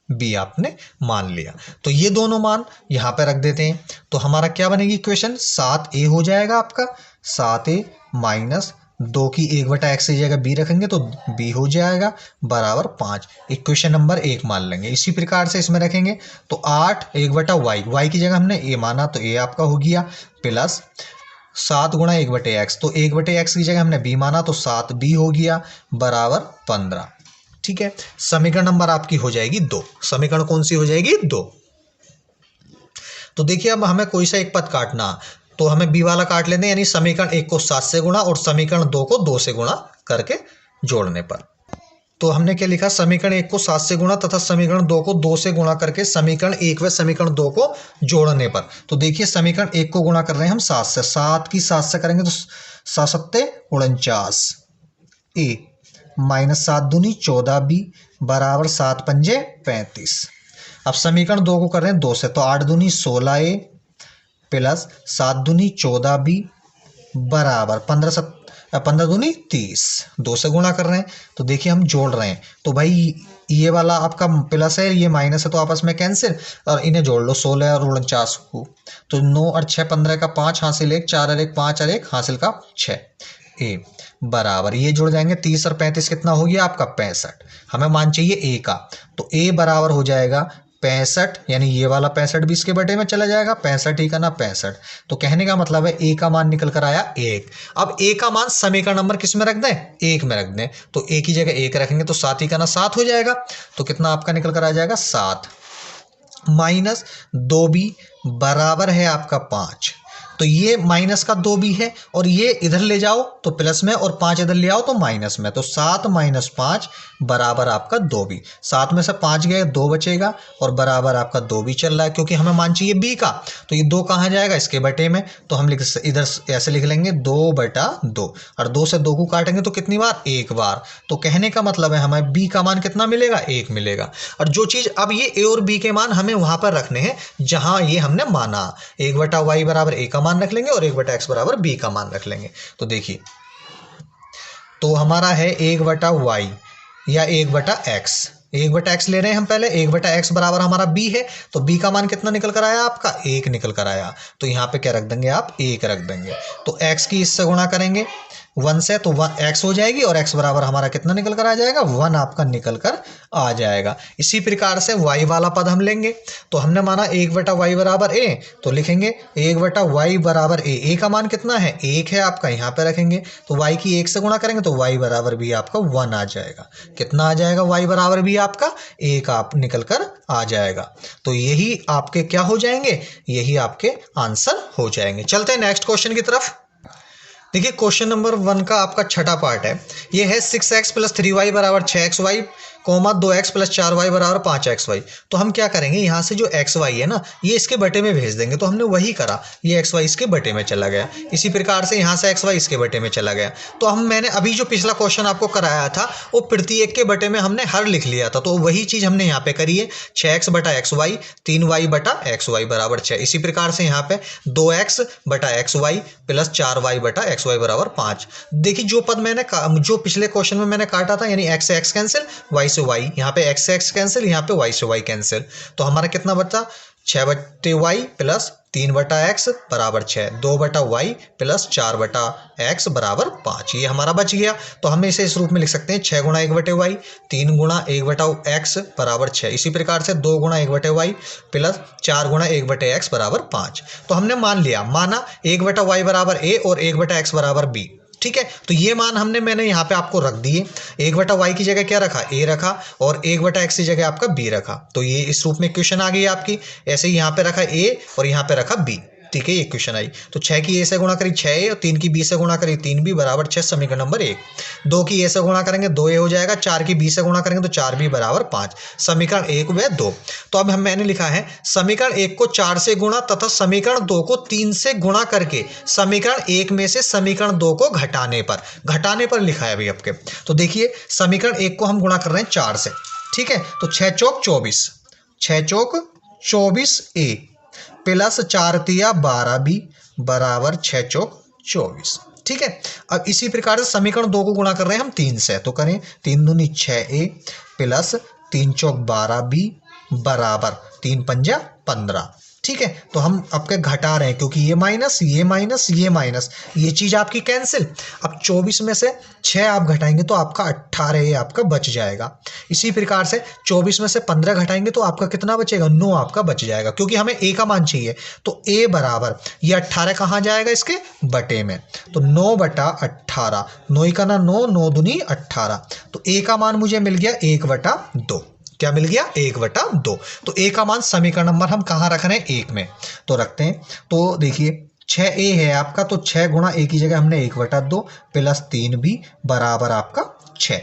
b आपने मान लिया, तो ये दोनों मान यहां पे रख देते हैं, तो हमारा क्या बनेगी इक्वेशन 7a हो जाएगा आपका, 7a माइनस 2 की 1 बटा x की जगह b रखेंगे तो b हो जाएगा बराबर 5, इक्वेशन नंबर 1 मान लेंगे। इसी प्रकार से इसमें रखेंगे तो 8 1 बटा y की जगह हमने a माना तो a आपका हो गया प्लस 7 गुणा 1 बटे x, तो 1 बटे x की जगह हमने b माना तो 7b हो गया बराबर 15। ठीक है, समीकरण नंबर आपकी हो जाएगी 2, समीकरण कौन सी हो जाएगी 2। तो देखिए अब हमें कोई सा एक पद काटना, तो हमें b वाला काट लेते हैं, यानी समीकरण 1 को 7 से गुणा और समीकरण 2 को 2 से गुणा करके जोड़ने पर। तो हमने क्या लिखा, समीकरण 1 को 7 से गुणा तथा समीकरण 2 को 2 से गुणा करके समीकरण 1 व समीकरण 2 को जोड़ने पर। तो देखिए समीकरण 1 को गुणा कर रहे हैं हम 7 से, 7 की 7 से करेंगे तो 7 सत्ते 49 ए माइनस 7 दूनी 14 बी बराबर 7 पंजे 35। अब समीकरण 2 को कर रहे हैं 2 से, तो 8 दूनी 16 ए प्लस 7 दूनी 14 बी बराबर 15 दूनी 30। 2 से गुणा कर रहे हैं तो देखिए हम जोड़ रहे हैं, तो भाई ये वाला आपका प्लस है, ये माइनस है, तो आपस में कैंसिल और इन्हें जोड़ लो 16 और 49 को। तो 9 और 6 15 का 5 हासिल 1, 4 और 1 5 और 1 हासिल का 6 ए बराबर, ये जुड़ जाएंगे 30 और 35 कितना हो गया आपका 65। हमें मान चाहिए ए का, तो ए बराबर हो जाएगा 65, यानी ये वाला 65 भी इसके बटे में चला जाएगा, 65 ही का ना 65। तो कहने का मतलब है ए का मान निकल कर आया 1। अब ए का मान समीकरण नंबर किस में रख दें, 1 में रख दें, तो ए की जगह 1 रखेंगे तो 7 ही का ना 7 हो जाएगा। तो कितना आपका निकल कर आ जाएगा 7 माइनस 2b बराबर है आपका 5। तो ये माइनस का 2b है और ये इधर ले जाओ तो प्लस में और 5 इधर ले आओ तो माइनस में, तो 7 माइनस 5 बराबर आपका 2b। 7 में से 5 गए 2 बचेगा और बराबर आपका 2b चल रहा है, क्योंकि हमें मान चाहिए b का, तो ये 2 कहाँ जाएगा इसके बटे में, तो हम इधर ऐसे लिख लेंगे 2/2 और 2 से 2 को काटेंगे तो कितनी बार, 1 बार। तो कहने का मतलब है हमें b का मान कितना मिलेगा, 1 मिलेगा। और जो चीज अब ये a और b के मान हमें वहां पर रखने हैं जहां ये हमने माना, 1/y बराबर a का मान रख लेंगे और 1/x बराबर b का मान रख लेंगे। तो देखिए तो हमारा है 1/y या 1/x, 1/x ले रहे हैं हम पहले, 1/x बराबर हमारा b है, तो b का मान कितना निकल कर आया आपका 1 निकल कर आया। तो यहाँ पे क्या रख देंगे आप 1 रख देंगे, तो x की इससे गुणा करेंगे 1 से तो 1x हो जाएगी और x बराबर हमारा कितना निकल कर आ जाएगा 1 आपका निकल कर आ जाएगा। इसी प्रकार से y वाला पद हम लेंगे, तो हमने माना 1/y बराबर a, तो लिखेंगे 1/y बराबर a का मान कितना है 1 है आपका, यहाँ पे रखेंगे तो y की 1 से गुणा करेंगे तो y बराबर भी आपका 1 आ जाएगा। कितना आ जाएगा y बराबर भी आपका 1 आप निकल कर आ जाएगा। तो यही आपके क्या हो जाएंगे, यही आपके आंसर हो जाएंगे। चलते हैं नेक्स्ट क्वेश्चन की तरफ। देखिए क्वेश्चन नंबर 1 का आपका छठा पार्ट है, ये है 6x प्लस 3y बराबर 6xy, 2x प्लस 4y बराबर 5xy। तो हम क्या करेंगे, यहाँ से जो xy है ना ये इसके बटे में भेज देंगे, तो हमने वही करा, ये xy इसके बटे में चला गया। इसी प्रकार से यहाँ से xy इसके बटे में चला गया। तो मैंने अभी जो पिछला क्वेश्चन आपको कराया था वो प्रत्येक के बटे में हमने हर लिख लिया था, तो वही चीज हमने यहाँ पे करी है, 6x बटा xy 3y बटा xy बराबर 6। इसी प्रकार से यहाँ पे 2x बटा xy प्लस 4y बटा xy बराबर 5। देखिए जो पद मैंने जो पिछले क्वेश्चन में मैंने काटा था, यानी x से x कैंसिल, y से y, यहाँ पे x से x कैंसिल, यहाँ पे y से y कैंसिल, तो हमारा कितना बचा 6/y प्लस 3/x बराबर 6, 2/y प्लस 4/x बराबर 5, ये हमारा बच गया। तो हम इसे इस रूप में लिख सकते हैं 6 गुणा 1/y 3 गुणा 1/x बराबर 6। इसी प्रकार से 2 गुणा 1/y प्लस 4 गुणा 1/x बराबर 5। तो हमने मान लिया, माना 1/y बराबर a और 1/x बराबर b, ठीक है। तो ये मान मैंने यहाँ पे आपको रख दिए, 1/y की जगह क्या रखा a रखा और 1/x की जगह आपका b रखा, तो ये इस रूप में इक्वेशन आ गई आपकी। ऐसे ही यहाँ पे रखा a और यहाँ पे रखा b, ठीक है, ये इक्वेशन आई। तो 6 की a से गुणा करी 6a और 3 की b से गुणा करी 3b बराबर 6, समीकरण नंबर 1। 2 की a से गुणा करेंगे 2a हो जाएगा, 4 की b से गुणा करेंगे तो 4b बराबर 5, समीकरण 1 व 2। तो अब मैंने लिखा है समीकरण 1 को 4 से गुणा तथा समीकरण 2 को 3 से गुणा करके समीकरण 1 में से समीकरण 2 को घटाने पर लिखा है अभी आपके। तो देखिए समीकरण 1 को हम गुणा कर रहे हैं 4 से, ठीक है, तो 6 चौक 24, 6 चौक 24a प्लस 4 तिया 12b बराबर 6 चौक 24, ठीक है। अब इसी प्रकार से समीकरण 2 को गुणा कर रहे हैं हम 3 से, तो करें 3 दूनी 6a प्लस 3 चौक 12b बराबर 3 पंजा 15, ठीक है। तो हम आपके घटा रहे हैं क्योंकि ये माइनस ये माइनस ये माइनस, ये चीज आपकी कैंसिल। अब 24 में से 6 आप घटाएंगे तो आपका 18 आपका बच जाएगा। इसी प्रकार से 24 में से 15 घटाएंगे तो आपका कितना बचेगा, 9 आपका बच जाएगा, क्योंकि हमें a का मान चाहिए। तो a बराबर ये 18 कहाँ जाएगा इसके बटे में, तो 9/18, 9 का ना 9, 9 दूनी 18, तो a का मान मुझे मिल गया 1/2। क्या मिल गया 1/2। तो a का मान समीकरण नंबर हम कहाँ रख रहे हैं 1 में, तो रखते हैं। तो देखिए 6a है आपका, तो 6 गुणा a की जगह हमने 1/2 प्लस 3b बराबर आपका 6,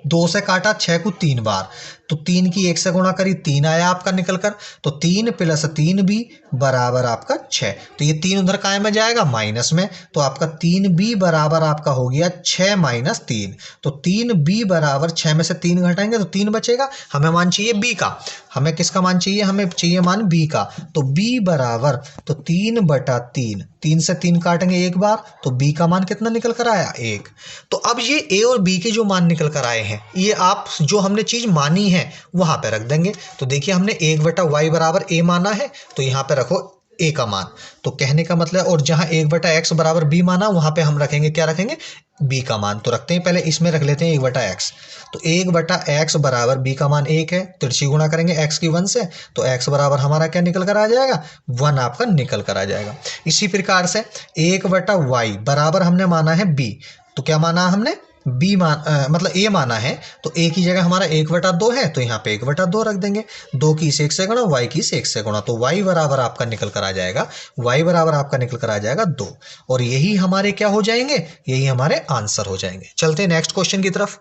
2 से काटा 6 को 3 बार, तो 3 की 1 से गुणा करी 3 आया आपका निकल कर, तो 3 प्लस 3b बराबर आपका 6। तो ये 3 उधर काय में जाएगा माइनस में, तो आपका 3b बराबर आपका हो गया 6 माइनस 3। तो 3b बराबर 6 में से 3 घटाएंगे तो 3 बचेगा। हमें मान चाहिए b का, हमें किसका मान चाहिए, हमें चाहिए मान b का। तो b बराबर तो 3/3, 3 से 3 काटेंगे एक बार, तो b का मान कितना निकल कर आया 1। तो अब ये a और b के जो मान निकल कर आए हैं, ये आप जो हमने चीज मानी है वहां पे रख देंगे। तो देखिए हमने 1/y बराबर a माना है, तो यहाँ पे रखो a का मान। तो कहने का मतलब, और जहां 1/x बराबर b माना वहां पे हम रखेंगे, क्या रखेंगे, b का मान। तो रखते हैं पहले इसमें रख लेते हैं 1/x। तो 1/x बराबर b का मान 1 है, तिरछी गुणा करेंगे x की 1 से, तो x बराबर हमारा क्या निकल कर आ जाएगा, 1 आपका निकल कर आ जाएगा। इसी प्रकार से 1/y बराबर हमने माना है b, तो क्या माना हमने मतलब a माना है, तो a की जगह हमारा 1/2 है, तो यहाँ पे 1/2 रख देंगे। 2 की इस 1 से गुणा, y की इस 1 से गुणा, तो y बराबर आपका निकल कर आ जाएगा, y बराबर आपका निकल कर आ जाएगा 2। और यही हमारे क्या हो जाएंगे, यही हमारे आंसर हो जाएंगे। चलते हैं नेक्स्ट क्वेश्चन की तरफ।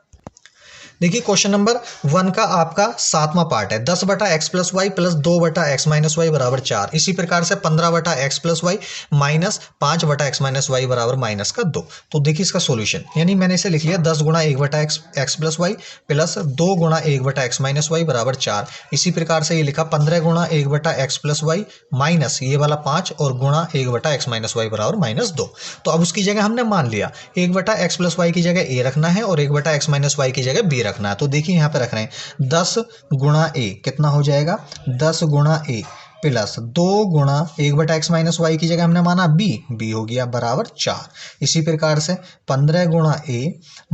देखिए क्वेश्चन नंबर 1 का आपका 7वां पार्ट है, 10/x plus Y plus 2/x minus Y बराबर 4। इसी प्रकार से 15/x plus Y minus 5/x minus Y बराबर माइनस का 2। तो देखिए इसका सॉल्यूशन, यानी मैंने इसे लिख लिया 10 गुणा 1/x प्लस वाई प्लस 2 गुणा 1/x माइनस वाई बराबर 4। इसी प्रकार से ये लिखा 15 गुणा 1/x प्लस वाई माइनस ये वाला 5 और गुणा 1/x माइनस वाई बराबर माइनस 2। तो अब उसकी जगह हमने मान लिया 1/x प्लस वाई की जगह a रखना है और 1/x माइनस वाई की जगह b रखना है। तो देखिए यहाँ पे रख रहे हैं 10 गुणा a कितना हो जाएगा, 10 गुणा a प्लस 2 गुणा 1/x माइनस वाई की जगह हमने माना b हो गया बराबर 4। इसी प्रकार से 15 गुणा a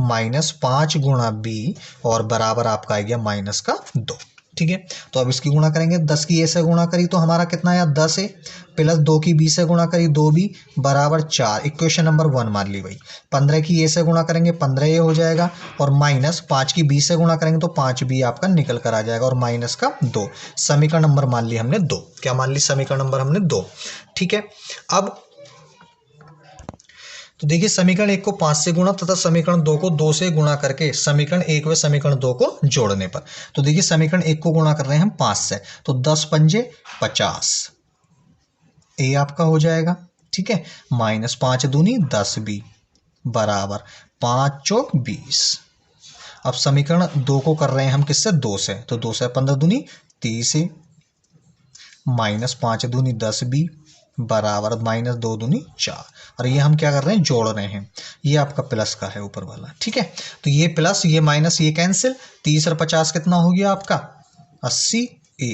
माइनस 5 गुणा b और बराबर आपका आ गया माइनस का 2। ठीक है, तो अब इसकी गुणा करेंगे, 10 की a से गुणा करी तो हमारा कितना आया 10a प्लस 2 की b से गुणा करी 2b बराबर 4। इक्वेशन नंबर 1 मान ली भाई। 15 की a से गुणा करेंगे 15a हो जाएगा और माइनस 5 की b से गुणा करेंगे तो 5b आपका निकल कर आ जाएगा और माइनस का 2। समीकरण नंबर मान ली हमने 2। क्या मान ली, समीकरण नंबर हमने 2। ठीक है, अब तो देखिए समीकरण 1 को 5 से गुणा तथा समीकरण 2 को 2 से गुणा करके समीकरण 1 व समीकरण 2 को जोड़ने पर, तो देखिए समीकरण 1 को गुणा कर रहे हैं हम 5 से, तो 10 पंजे 50 a आपका हो जाएगा। ठीक है, माइनस 5 दूनी 10b बराबर 5 चौक 20। अब समीकरण 2 को कर रहे हैं हम किससे, 2 से, तो 2 से 15 दूनी 30 माइनस 5 दूनी 10b बराबर माइनस 2 दूनी 4। और ये हम क्या कर रहे हैं, जोड़ रहे हैं, ये आपका प्लस का है ऊपर वाला। ठीक है, तो ये प्लस ये माइनस ये कैंसिल, 30 और 50 कितना हो गया आपका 80a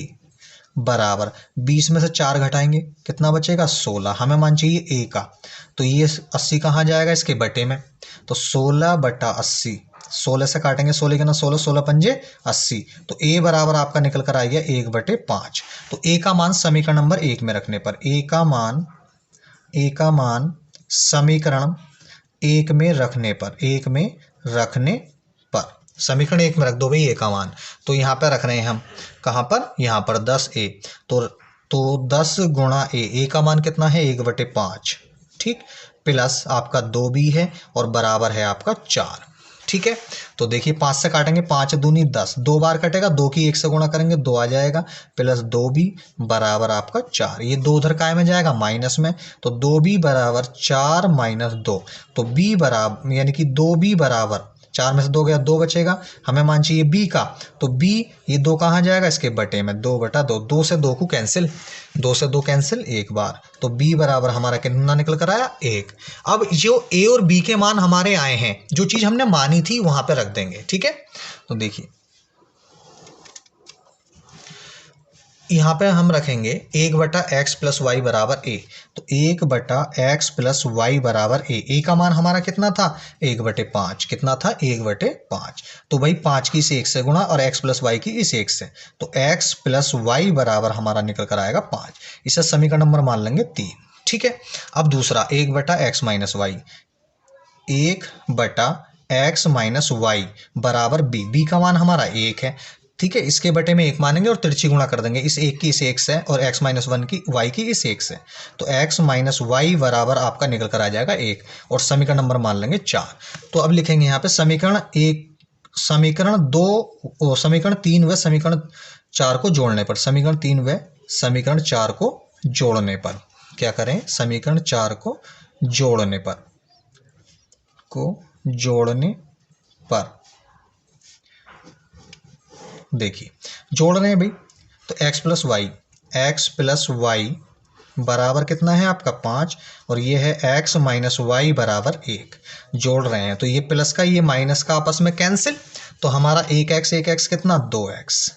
बराबर 20 में से 4 घटाएंगे कितना बचेगा 16। हमें मान चाहिए a का, तो ये 80 कहाँ जाएगा, इसके बटे में, तो 16/80, 16 से काटेंगे 16 के ना 16, 16 पंजे 80, तो a बराबर आपका निकल कर आ गया 1/5। तो a का मान समीकरण नंबर 1 में रखने पर, a का मान समीकरण 1 में रखने पर, 1 में रखने पर समीकरण 1 में रख दो भाई a का मान। तो यहाँ पर रख रहे हैं हम, कहाँ पर, यहाँ पर 10a, तो 10 गुणा a का मान कितना है 1/5। ठीक, प्लस आपका 2b है और बराबर है आपका 4। ठीक है, तो देखिए 5 से काटेंगे 5 दूनी 10, 2 बार कटेगा, 2 की 1 से गुणा करेंगे 2 आ जाएगा प्लस 2b बराबर आपका 4। ये 2 उधर काय में जाएगा माइनस में, तो 2b बराबर 4 माइनस 2, तो b बराबर यानी कि 2b बराबर 4 में से 2 गया 2 बचेगा। हमें मान चाहिए b का, तो b ये 2 कहाँ जाएगा, इसके बटे में 2/2, 2 से 2 को कैंसिल, 2 से 2 कैंसिल एक बार, तो b बराबर हमारा कितना निकल कर आया 1। अब जो a और b के मान हमारे आए हैं, जो चीज हमने मानी थी वहां पे रख देंगे। ठीक है, तो देखिए यहाँ पे हम रखेंगे 1/x प्लस वाई बराबर a, तो 1/x प्लस वाई बराबर a का मान हमारा कितना था 1/5, कितना था 1/5। तो भाई 5 की इस 1 से गुणा और x प्लस वाई की इस 1 से, तो x प्लस वाई बराबर हमारा निकल कर आएगा 5। इसे समीकरण नंबर मान लेंगे 3। ठीक है, अब दूसरा 1/x minus Y, 1/x minus Y बराबर b का मान हमारा 1 है। ठीक है, इसके बटे में 1 मानेंगे और तिरछी गुणा कर देंगे, इस 1 की इस 1 से और x माइनस 1 की y की इस 1 से, तो x माइनस वाई बराबर आपका निकल कर आ जाएगा 1 और समीकरण नंबर मान लेंगे 4। तो अब लिखेंगे यहाँ पे समीकरण 1 समीकरण 3 व समीकरण 4 को जोड़ने पर, समीकरण 3 व समीकरण 4 को जोड़ने पर क्या करें, समीकरण 4 को जोड़ने पर देखिए जोड़ रहे हैं भाई, तो x प्लस वाई बराबर कितना है आपका 5 और ये है x माइनस वाई बराबर 1। जोड़ रहे हैं तो ये प्लस का ये माइनस का आपस में कैंसिल, तो हमारा 1x कितना 2x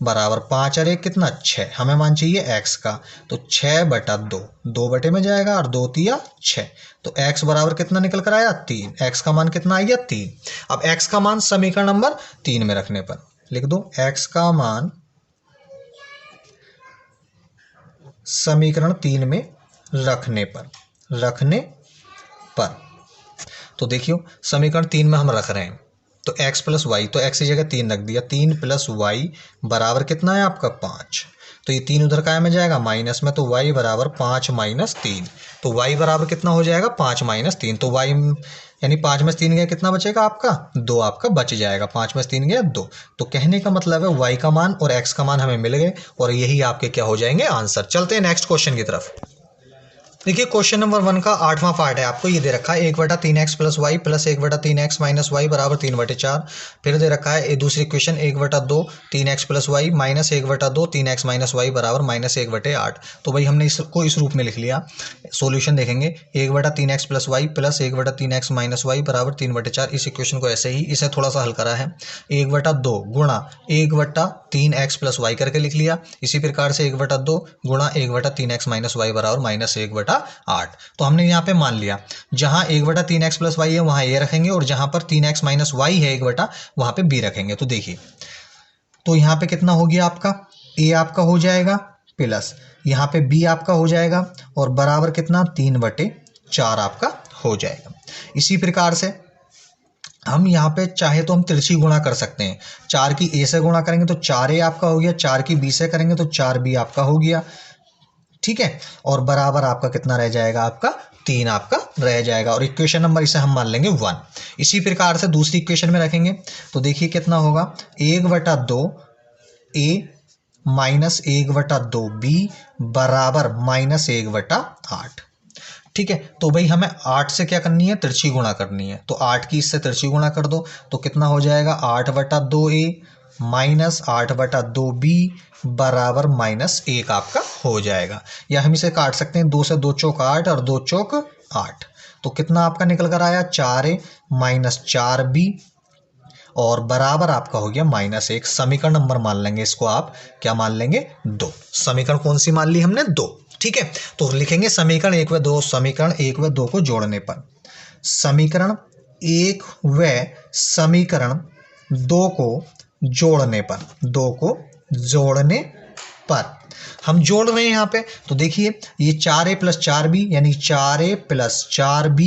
बराबर 5 और 1 कितना 6, हमें मान चाहिए x का, तो 6/2, 2 बटे में जाएगा और 2 तिया 6, तो x बराबर कितना निकल कर आया 3, x का मान कितना आया 3। अब x का मान समीकरण नंबर 3 में रखने पर लिख दो, x का मान समीकरण 3 में रखने पर तो देखियो समीकरण 3 में हम रख रहे हैं, तो x प्लस वाई, तो x की जगह 3 रख दिया, 3 प्लस वाई बराबर कितना है आपका 5, तो ये 3 उधर काय में जाएगा माइनस में, तो y बराबर 5 माइनस 3, तो y बराबर कितना हो जाएगा 5 माइनस 3, तो y यानी 5 में से 3 गया कितना बचेगा आपका 2 आपका बच जाएगा, 5 में से 3 गया 2। तो कहने का मतलब है y का मान और x का मान हमें मिल गए और यही आपके क्या हो जाएंगे आंसर। चलते हैं नेक्स्ट क्वेश्चन की तरफ। देखिए क्वेश्चन नंबर 1 का 8वां पार्ट है, आपको ये दे रखा है 1/3x plus Y plus 1/3x minus Y बराबर 3/4। फिर दे रखा है दूसरी equation 1/2 3x plus Y minus 1/2 3x minus Y बराबर -1/8। तो भाई हमने इसको इस रूप में लिख लिया। सॉल्यूशन देखेंगे 1/3x plus Y plus 1/3x minus Y बराबर 3/4। इस इक्वेशन को ऐसे ही इसे थोड़ा सा हल करा है, 1/2 गुणा 1/3x प्लस वाई करके लिख लिया। इसी प्रकार से 1/2 गुणा 1/3x माइनस वाई बराबर -1/8। तो हमने यहाँ पे मान लिया जहां 1/3x प्लस वाई है वहां ए रखेंगे और जहां पर 3x माइनस वाई है 1 वहां पे बी रखेंगे। तो देखिए तो यहाँ पे कितना हो गया आपका ए आपका हो जाएगा प्लस यहाँ पे बी आपका हो जाएगा और बराबर कितना 3/4 आपका हो जाएगा। इसी प्रकार से हम यहाँ पे चाहे तो हम तिरछी गुणा कर सकते हैं, 4 की ए से गुणा करेंगे तो 4a आपका हो गया, 4 की बी से करेंगे तो 4b आपका हो गया, ठीक है, और बराबर आपका कितना रह जाएगा आपका 3 आपका रह जाएगा और इक्वेशन नंबर इसे हम मान लेंगे 1। इसी प्रकार से दूसरी इक्वेशन में रखेंगे तो देखिए कितना होगा 1/2 a माइनस 1/2 b बराबर -1/8। ठीक है, तो भाई हमें 8 से क्या करनी है तिरछी गुणा करनी है, तो 8 की इससे तिरछी गुणा कर दो तो कितना हो जाएगा 8/2a माइनस 8/2b बराबर -1 आपका हो जाएगा। या हम इसे काट सकते हैं, 2 से 2 चौक 8 और 2 चौक 8, तो कितना आपका निकल कर आया 4a माइनस 4b और बराबर आपका हो गया -1। समीकरण नंबर मान लेंगे इसको, आप क्या मान लेंगे 2। समीकरण कौन सी मान ली हमने 2, ठीक है। तो लिखेंगे समीकरण 1 व 2, समीकरण 1 व 2 को जोड़ने पर, समीकरण 1 व समीकरण 2 को जोड़ने पर, 2 को जोड़ने पर हम जोड़ रहे हैं यहाँ पे, तो देखिए ये 4a प्लस 4b यानी 4a प्लस 4b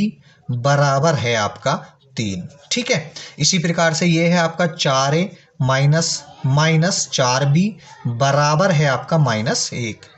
बराबर है आपका 3, ठीक है। इसी प्रकार से ये है आपका 4a माइनस 4b बराबर है आपका -1।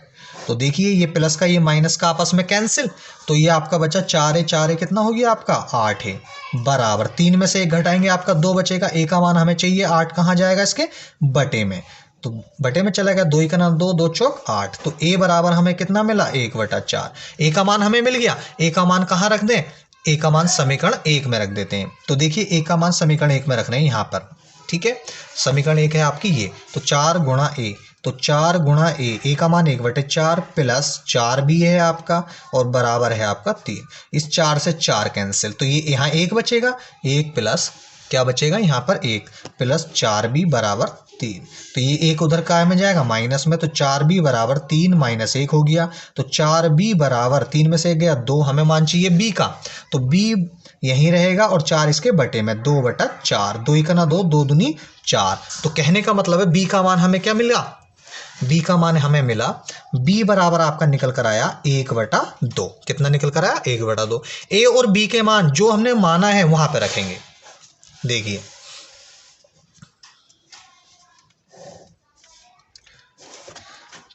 तो देखिए ये प्लस का ये माइनस का आपस में कैंसिल, तो ये आपका बचा 4a कितना हो गया आपका 8 है बराबर 3 में से 1 घटाएंगे आपका 2 बचेगा, a का मान हमें चाहिए 8 कहाँ जाएगा इसके बटे में, तो बटे में चला गया 2 का नाम 2, 2 चौक 8, तो a बराबर हमें कितना मिला 1/4। a का मान हमें मिल गया, a का मान कहाँ रख दें, a का मान समीकरण 1 में रख देते हैं। तो देखिए a का मान समीकरण 1 में रख रहे हैं यहाँ पर, ठीक है। समीकरण 1 है आपकी ये, तो 4 गुणा a, तो 4 गुणा a का मान 1/4 प्लस 4 भी है आपका और बराबर है आपका 3। इस 4 से 4 कैंसिल, तो ये यहाँ 1 बचेगा, 1 प्लस क्या बचेगा यहाँ पर 1 प्लस 4b बराबर 3, तो ये 1 उधर काय में जाएगा माइनस में, तो 4b बराबर 3 माइनस 1 हो गया, तो 4b बराबर 3 में से 1 गया 2, हमें मान चाहिए b का, तो b यहीं रहेगा और 4 इसके बटे में 2/4, 2 का ना 2, 2 दूनी 4। तो कहने का मतलब है b का मान हमें क्या मिला, b का मान हमें मिला, b बराबर आपका निकल कर आया 1/2। कितना निकल कर आया 1/2। a और b के मान जो हमने माना है वहां पे रखेंगे। देखिए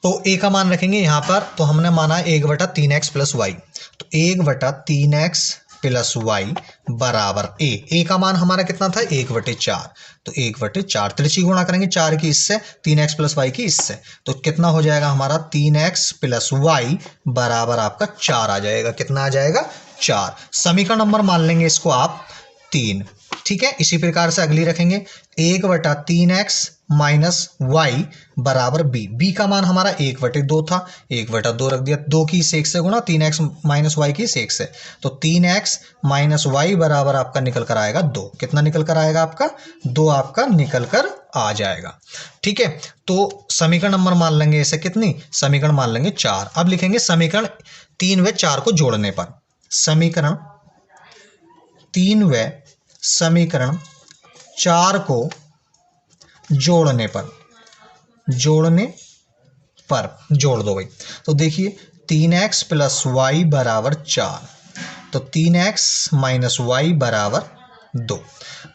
तो a का मान रखेंगे यहां पर, तो हमने माना 1/3x प्लस वाई, तो 1/3x प्लस वाई बराबर ए का मान हमारा कितना था 1/4, तो 1/4 त्रिची गुणा करेंगे 4 की इससे, 3x प्लस वाई की इससे, तो कितना हो जाएगा हमारा 3x प्लस वाई बराबर आपका 4 आ जाएगा। कितना आ जाएगा 4। समीकरण नंबर मान लेंगे इसको आप 3। ठीक है, इसी प्रकार से अगली रखेंगे 1/3x माइनस वाई बराबर बी का मान हमारा 1/2 था, 1/2 रख दिया, 2 की इस 1 से गुणा, 3x माइनस वाई की इस 1 से, तो 3x माइनस वाई बराबर आपका निकल कर आएगा 2। कितना निकल कर आएगा आपका 2 आपका निकल कर आ जाएगा। ठीक है, तो समीकरण नंबर मान लेंगे इसे कितनी, समीकरण मान लेंगे 4। अब लिखेंगे समीकरण 3 व 4 को जोड़ने पर, समीकरण 3 व समीकरण 4 को जोड़ने पर जोड़ दो भाई। तो देखिए 3x प्लस वाई बराबर 4, तो 3x माइनस वाई बराबर 2।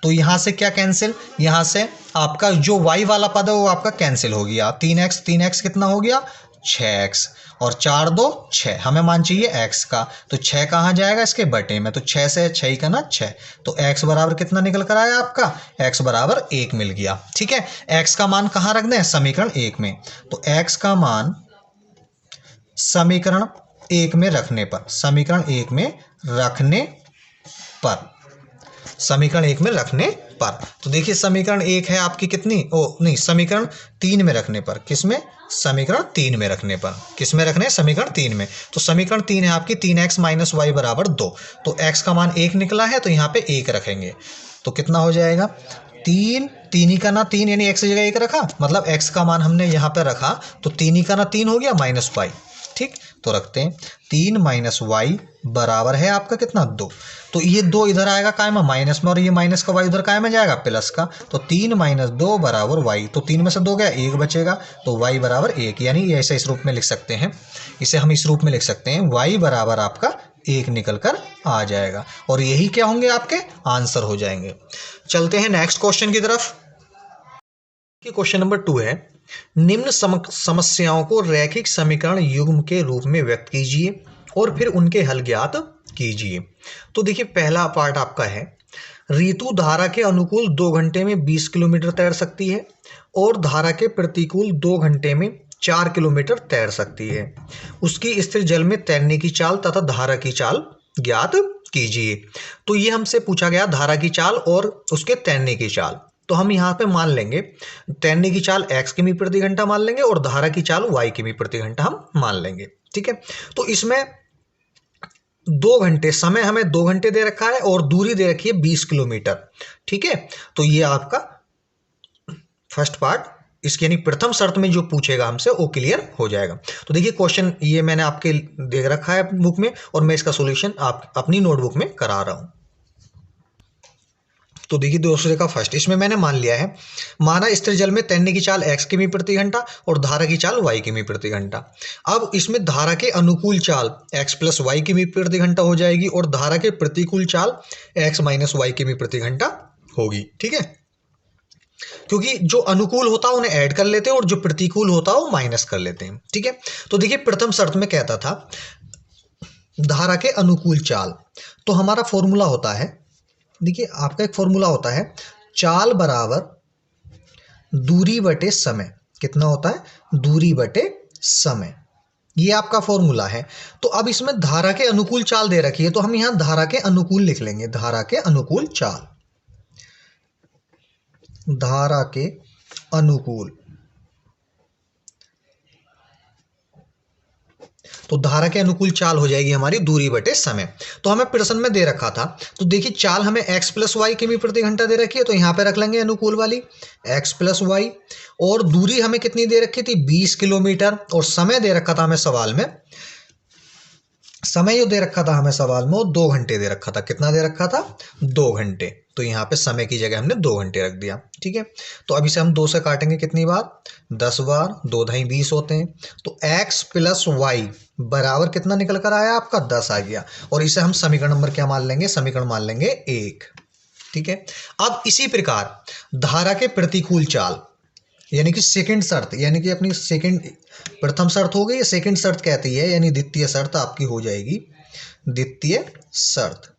तो यहां से क्या कैंसिल, यहां से आपका जो y वाला पद है वो आपका कैंसिल हो गया। 3x कितना हो गया 6x, और 4 2 6, हमें मान चाहिए x का, तो 6 कहाँ जाएगा इसके बटे में, तो 6 से 6 ही का ना 6, तो x बराबर कितना निकल कर आया आपका, x बराबर 1 मिल गया। ठीक है, x का मान कहाँ रख दें, समीकरण 1 में, तो x का मान समीकरण 1 में रखने पर, समीकरण 1 में रखने पर, समीकरण 1 में रखने पर, तो देखिए समीकरण 1 है आपकी कितनी, नहीं समीकरण 3 में रखने पर, किसमें, समीकरण 3 में रखने पर, किसमें रखने, समीकरण 3 में, तो समीकरण 3 है आपकी 3x माइनस वाई बराबर 2, तो x का मान 1 निकला है, तो यहाँ पे 1 रखेंगे, तो कितना हो जाएगा 3 ही का ना 3, यानी x की जगह 1 रखा, मतलब x का मान हमने यहाँ पे रखा, तो 3 ही का ना 3 हो गया माइनस वाई। ठीक, तो रखते हैं 3 माइनस वाई बराबर है आपका कितना 2, तो ये 2 इधर आएगा काय में माइनस में, और ये माइनस का वाई उधर काय में जाएगा प्लस का, तो 3 माइनस 2 बराबर वाई, तो 3 में से 2 गया 1 बचेगा, तो वाई बराबर 1, यानी ये ऐसे इस रूप में लिख सकते हैं, इसे हम इस रूप में लिख सकते हैं, वाई बराबर आपका 1 निकल कर आ जाएगा, और यही क्या होंगे आपके आंसर हो जाएंगे। चलते हैं नेक्स्ट क्वेश्चन की तरफ। क्वेश्चन नंबर 2 है, निम्न समस्याओं को रैखिक समीकरण युग्म के रूप में व्यक्त कीजिए और फिर उनके हल ज्ञात कीजिए। तो देखिए पहला पार्ट आपका है, ऋतु धारा के अनुकूल 2 घंटे में 20 किलोमीटर तैर सकती है और धारा के प्रतिकूल 2 घंटे में 4 किलोमीटर तैर सकती है। उसकी स्थिर जल में तैरने की चाल तथा धारा की चाल ज्ञात कीजिए। तो ये हमसे पूछा गया धारा की चाल और उसके तैरने की चाल, तो हम यहाँ पे मान लेंगे तैरने की चाल x किमी प्रति घंटा मान लेंगे और धारा की चाल y किमी प्रति घंटा हम मान लेंगे। ठीक है, तो इसमें 2 घंटे, समय हमें 2 घंटे दे रखा है और दूरी दे रखी है 20 किलोमीटर। ठीक है, तो ये आपका फर्स्ट पार्ट, इसकी यानी प्रथम शर्त में जो पूछेगा हमसे वो क्लियर हो जाएगा। तो देखिए क्वेश्चन ये मैंने आपके देख रखा है बुक में, और मैं इसका सॉल्यूशन आप अपनी नोटबुक में करा रहा हूं। तो देखिए दूसरे का फर्स्ट, इसमें मैंने मान लिया है, माना स्थिर जल में तैरने की चाल x किमी प्रति घंटा और धारा की चाल y किमी प्रति घंटा। अब इसमें धारा के अनुकूल चाल x प्लस वाई किमी प्रति घंटा हो जाएगी और धारा के प्रतिकूल चाल x माइनस वाई किमी प्रति घंटा होगी। ठीक है, क्योंकि जो अनुकूल होता है उन्हें ऐड कर लेते हैं और जो प्रतिकूल होता है वो माइनस कर लेते हैं। ठीक है, तो देखिए प्रथम शर्त में कहता था धारा के अनुकूल चाल, तो हमारा फॉर्मूला होता है, देखिए आपका एक फॉर्मूला होता है चाल बराबर दूरी बटे समय, कितना होता है दूरी बटे समय, ये आपका फॉर्मूला है। तो अब इसमें धारा के अनुकूल चाल दे रखी है, तो हम यहां धारा के अनुकूल लिख लेंगे, धारा के अनुकूल चाल, धारा के अनुकूल, तो धारा के अनुकूल चाल हो जाएगी हमारी दूरी बटे समय। तो हमें प्रश्न में दे रखा था, तो देखिए चाल हमें x प्लस वाई किमी प्रति घंटा दे रखी है, तो यहाँ पे रख लेंगे अनुकूल वाली x प्लस वाई, और दूरी हमें कितनी दे रखी थी 20 किलोमीटर, और समय दे रखा था हमें सवाल में, समय जो दे रखा था हमें सवाल में वो 2 घंटे दे रखा था, कितना दे रखा था 2 घंटे, तो यहाँ पे समय की जगह हमने 2 घंटे रख दिया। ठीक है, तो अब इसे हम 2 से काटेंगे कितनी बार 10 बार, 2 ढाई 20 होते हैं, तो x प्लस वाई बराबर कितना निकल कर आया आपका 10 आ गया, और इसे हम समीकरण नंबर क्या मान लेंगे, समीकरण मान लेंगे 1। ठीक है, अब इसी प्रकार धारा के प्रतिकूल चाल, यानी कि सेकंड शर्त, यानी कि अपनी सेकंड, प्रथम शर्त हो गई, सेकंड शर्त कहती है, यानी द्वितीय शर्त आपकी हो जाएगी, द्वितीय शर्त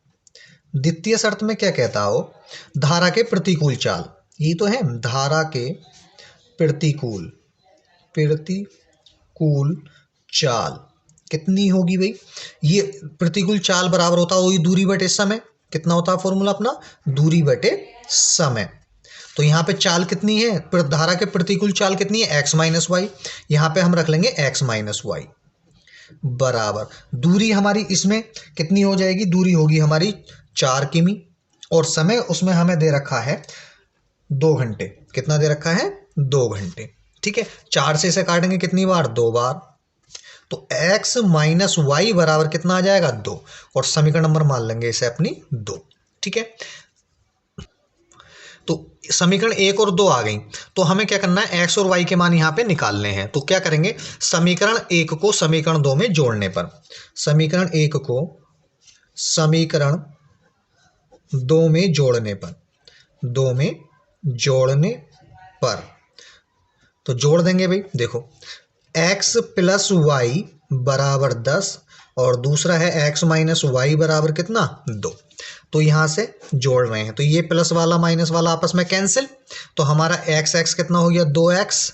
द्वितीय शर्त में क्या कहता हो, धारा के प्रतिकूल चाल, यही तो है, धारा के प्रतिकूल प्रतिकूल चाल कितनी होगी भाई, ये प्रतिकूल चाल बराबर होता है वही दूरी बटे समय, कितना होता है फॉर्मूला अपना, दूरी बटे समय। तो यहाँ पे चाल कितनी है, धारा के प्रतिकूल चाल कितनी है, x माइनस वाई, यहाँ पे हम रख लेंगे x माइनस वाई बराबर दूरी हमारी इसमें कितनी हो जाएगी, दूरी होगी हमारी 4 किमी और समय उसमें हमें दे रखा है 2 घंटे, कितना दे रखा है 2 घंटे। ठीक है, 4 से इसे काटेंगे कितनी बार, 2 बार, तो x माइनस वाई बराबर कितना आ जाएगा 2 और समीकरण नंबर मान लेंगे इसे अपनी 2। ठीक है, तो समीकरण 1 और 2 आ गई, तो हमें क्या करना है, x और y के मान यहाँ पे निकालने हैं। तो क्या करेंगे, समीकरण 1 को समीकरण 2 में जोड़ने पर, समीकरण 1 को समीकरण 2 में जोड़ने पर, 2 में जोड़ने पर तो जोड़ देंगे भाई, देखो x प्लस वाई बराबर 10 और दूसरा है x माइनस वाई बराबर कितना 2। तो यहां से जोड़ रहे हैं, तो ये प्लस वाला माइनस वाला आपस में कैंसिल, तो हमारा x कितना हो गया 2x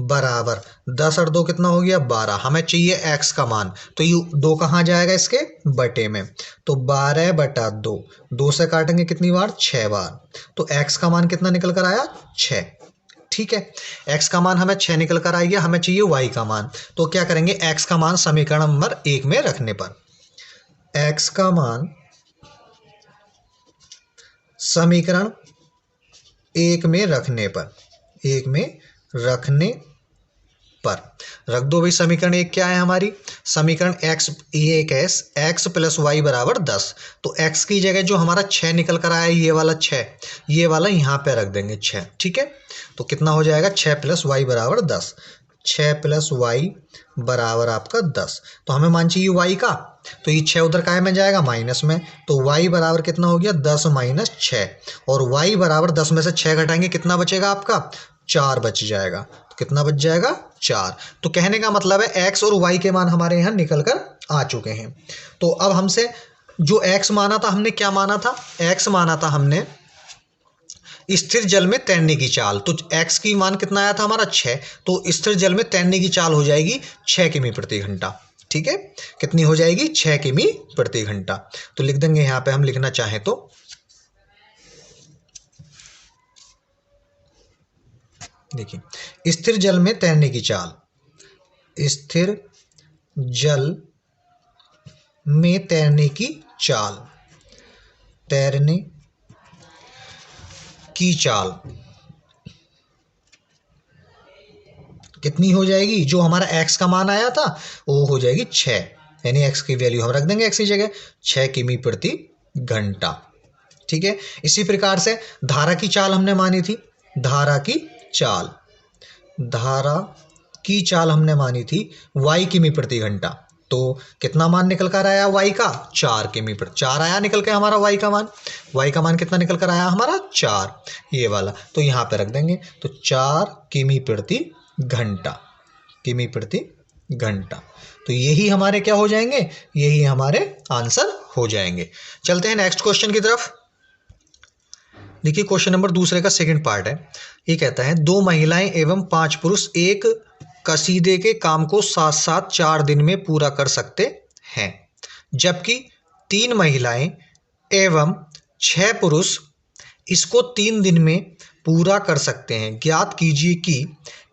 बराबर 10 और 2 कितना हो गया 12, हमें चाहिए x का मान, तो ये 2 कहाँ जाएगा इसके बटे में, तो 12 बटा 2, 2 से काटेंगे कितनी बार 6 बार, तो x का मान कितना निकल कर आया 6। ठीक है, x का मान हमें 6 निकल कर आ गया, हमें चाहिए y का मान, तो क्या करेंगे x का मान समीकरण नंबर 1 में रखने पर, x का मान समीकरण 1 में रखने पर, 1 में रखने पर रख दो भाई। समीकरण 1 क्या है हमारी, समीकरण x, ये एक x प्लस वाई बराबर 10, तो x की जगह जो हमारा 6 निकल कर आया ये वाला 6, ये वाला यहाँ पे रख देंगे 6। ठीक है, तो कितना हो जाएगा 6 प्लस वाई बराबर 10, 6 प्लस वाई बराबर आपका 10, तो हमें मान चाहिए y का, तो ये 6 उधर काय में जाएगा माइनस में, तो y बराबर कितना हो गया 10 माइनस 6 और y बराबर 10 में से 6 घटाएंगे कितना बचेगा आपका 4 बच जाएगा, तो कितना बच जाएगा 4। तो कहने का मतलब है x और y के मान हमारे यहाँ निकल कर आ चुके हैं। तो अब हमसे जो x माना था, हमने क्या माना था, x माना था हमने स्थिर जल में तैरने की चाल, तो x की मान कितना आया था हमारा 6, तो स्थिर जल में तैरने की चाल हो जाएगी 6 किमी प्रति घंटा। ठीक है, कितनी हो जाएगी 6 किमी प्रति घंटा, तो लिख देंगे यहाँ पे हम लिखना चाहें तो देखिए स्थिर जल में तैरने की चाल, स्थिर जल में तैरने की चाल, तैरने की चाल कितनी हो जाएगी, जो हमारा x का मान आया था वो हो जाएगी 6, यानी x की वैल्यू हम रख देंगे x की जगह 6 किमी प्रति घंटा। ठीक है, इसी प्रकार से धारा की चाल हमने मानी थी, धारा की चाल, धारा की चाल हमने मानी थी y किमी प्रति घंटा, तो कितना मान निकल कर आया y का 4 किमी प्रति, 4 आया निकल के हमारा y का मान, y का मान कितना निकल कर आया हमारा 4, ये वाला, तो यहाँ पे रख देंगे, तो 4 किमी प्रति घंटा, किमी प्रति घंटा, तो यही हमारे क्या हो जाएंगे, यही हमारे आंसर हो जाएंगे। चलते हैं नेक्स्ट क्वेश्चन की तरफ। देखिए क्वेश्चन नंबर दूसरे का सेकंड पार्ट है, ये कहता है 2 महिलाएं एवं 5 पुरुष एक कसीदे के काम को साथ साथ 4 दिन में पूरा कर सकते हैं, जबकि 3 महिलाएं एवं 6 पुरुष इसको 3 दिन में पूरा कर सकते हैं। ज्ञात कीजिए कि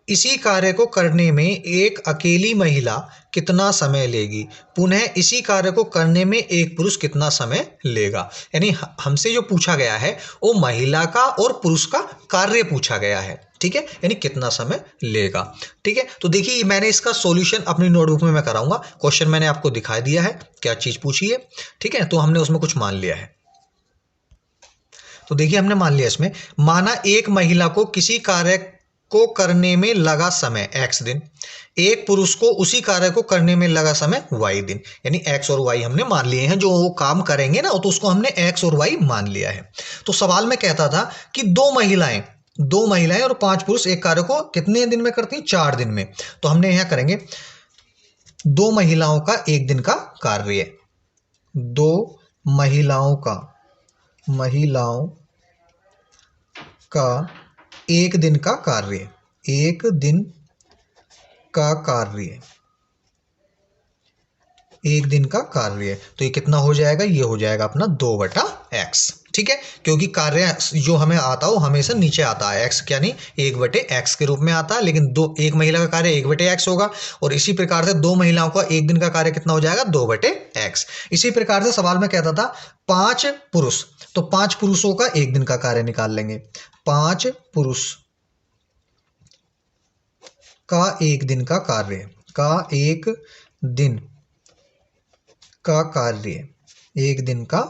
इसी कार्य को करने में एक अकेली महिला कितना समय लेगी, पुनः इसी कार्य को करने में एक पुरुष कितना समय लेगा। यानी हमसे जो पूछा गया है वो महिला का और पुरुष का कार्य पूछा गया है। ठीक है, यानी कितना समय लेगा। ठीक है, तो देखिए मैंने इसका सॉल्यूशन अपनी नोटबुक में मैं कराऊंगा, क्वेश्चन मैंने आपको दिखा दिया है क्या चीज पूछी है। ठीक है, तो हमने उसमें कुछ मान लिया है, तो देखिए हमने मान लिया इसमें, माना एक महिला को किसी कार्य को करने में लगा समय x दिन, एक पुरुष को उसी कार्य को करने में लगा समय y दिन, यानी x और y हमने मान लिए हैं, जो वो काम करेंगे ना तो उसको हमने x और y मान लिया है। तो सवाल में कहता था कि 2 महिलाएं और 5 पुरुष एक कार्य को कितने दिन में करती हैं, 4 दिन में। तो हमने यहां करेंगे 2 महिलाओं का 1 दिन का कार्य, 2 महिलाओं का महिलाओं का एक दिन का कार्य, एक दिन का कार्य, एक दिन का कार्य। तो ये कितना हो जाएगा, ये हो जाएगा अपना 2/x। ठीक है, क्योंकि कार्य जो हमें आता है वो हमेशा नीचे आता है, x यानी 1/x के रूप में आता है, लेकिन एक महिला का कार्य 1/x होगा। और इसी प्रकार से 2 महिलाओं का एक दिन का कार्य कितना हो जाएगा, 2/x। इसी प्रकार से सवाल में कहता था 5 पुरुष, तो 5 पुरुषों का एक दिन का कार्य निकाल लेंगे। 5 पुरुष का एक दिन का कार्य, का एक दिन का कार्य, एक दिन का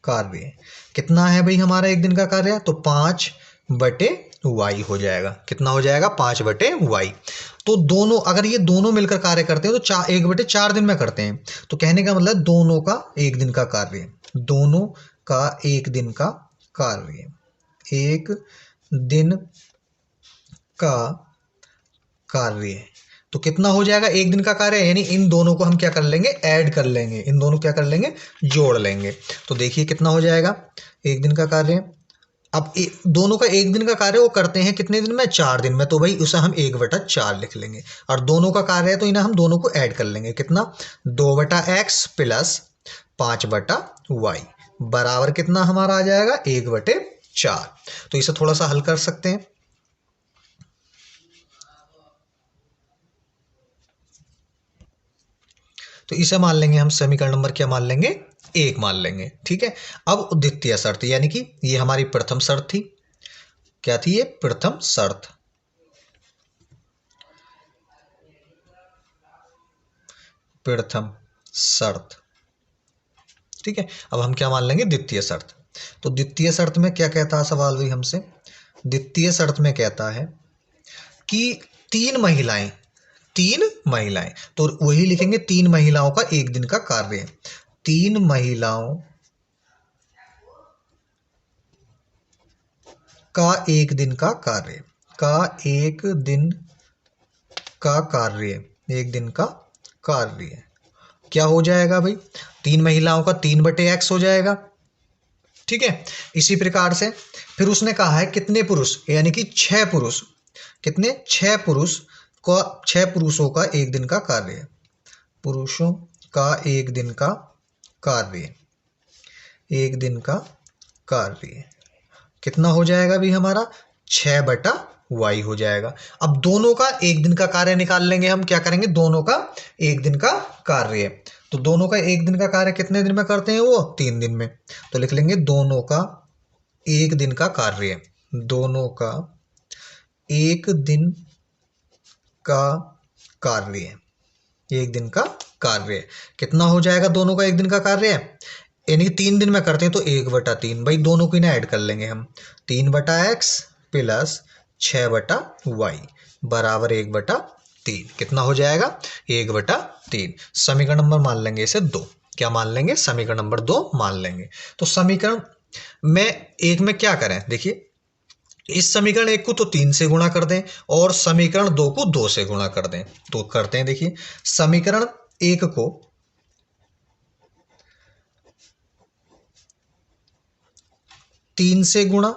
कार्य कितना है भाई हमारा एक दिन का कार्य, तो 5/y हो जाएगा। कितना हो जाएगा, 5/y। तो दोनों, अगर ये दोनों मिलकर कार्य करते हैं तो 1/4 दिन में करते हैं। तो कहने का मतलब दोनों का एक दिन का कार्य, दोनों का एक दिन का कार्य, एक दिन का कार्य। तो कितना हो जाएगा एक दिन का कार्य, यानी इन दोनों को हम क्या कर लेंगे, ऐड कर लेंगे, इन दोनों क्या कर लेंगे, जोड़ लेंगे। तो देखिए कितना हो जाएगा एक दिन का कार्य। अब दोनों का एक दिन का कार्य वो करते हैं कितने दिन में, 4 दिन में, तो भाई उसे हम 1/4 लिख लेंगे। और दोनों का कार्य है तो इन्हें हम दोनों को ऐड कर लेंगे, कितना, 2/x प्लस 5/y बराबर कितना हमारा आ जाएगा, 1/4। तो इसे थोड़ा सा हल कर सकते हैं। तो इसे मान लेंगे हम, समीकरण नंबर क्या मान लेंगे, 1 मान लेंगे। ठीक है, अब द्वितीय शर्त, यानी कि ये हमारी प्रथम शर्त थी। क्या थी ये, प्रथम शर्त। प्रथम शर्त। ठीक है, अब हम क्या मान लेंगे, द्वितीय शर्त। तो द्वितीय शर्त में क्या कहता है सवाल भाई हमसे, द्वितीय शर्त में कहता है कि 3 महिलाएं, तो वही लिखेंगे 3 महिलाओं का एक दिन का कार्य है। 3 महिलाओं का एक दिन का कार्य, का एक दिन का कार्य, एक दिन का कार्य क्या हो जाएगा भाई, 3 महिलाओं का 3/x हो जाएगा। ठीक है, इसी प्रकार से फिर उसने कहा है कितने पुरुष, यानी कि 6 पुरुष, कितने, 6 पुरुष का, 6 पुरुषों का एक दिन का कार्य, पुरुषों का एक दिन का कार्य, एक दिन का कार्य कितना हो जाएगा भी हमारा, 6/y हो जाएगा। अब दोनों का एक दिन का कार्य निकाल लेंगे हम, क्या करेंगे, दोनों का एक दिन का कार्य। तो दोनों का एक दिन का कार्य कितने दिन में करते हैं वो, 3 दिन में। तो लिख लेंगे दोनों का एक दिन का कार्य, दोनों का एक दिन का कार्य, एक दिन का कार्य कितना हो जाएगा, दोनों का एक दिन का कार्य, यानी 3 दिन में करते हैं तो 1/3, भाई दोनों को ना ऐड कर लेंगे हम, 3/x प्लस 6/y बराबर 1/3 कितना हो जाएगा, 1/3। समीकरण नंबर मान लेंगे इसे 2, क्या मान लेंगे, समीकरण नंबर 2 मान लेंगे। तो समीकरण में एक में क्या करें, देखिए इस समीकरण 1 को तो 3 से गुणा कर दें और समीकरण 2 को 2 से गुणा कर दें। तो करते हैं, देखिए समीकरण 1 को 3 से गुणा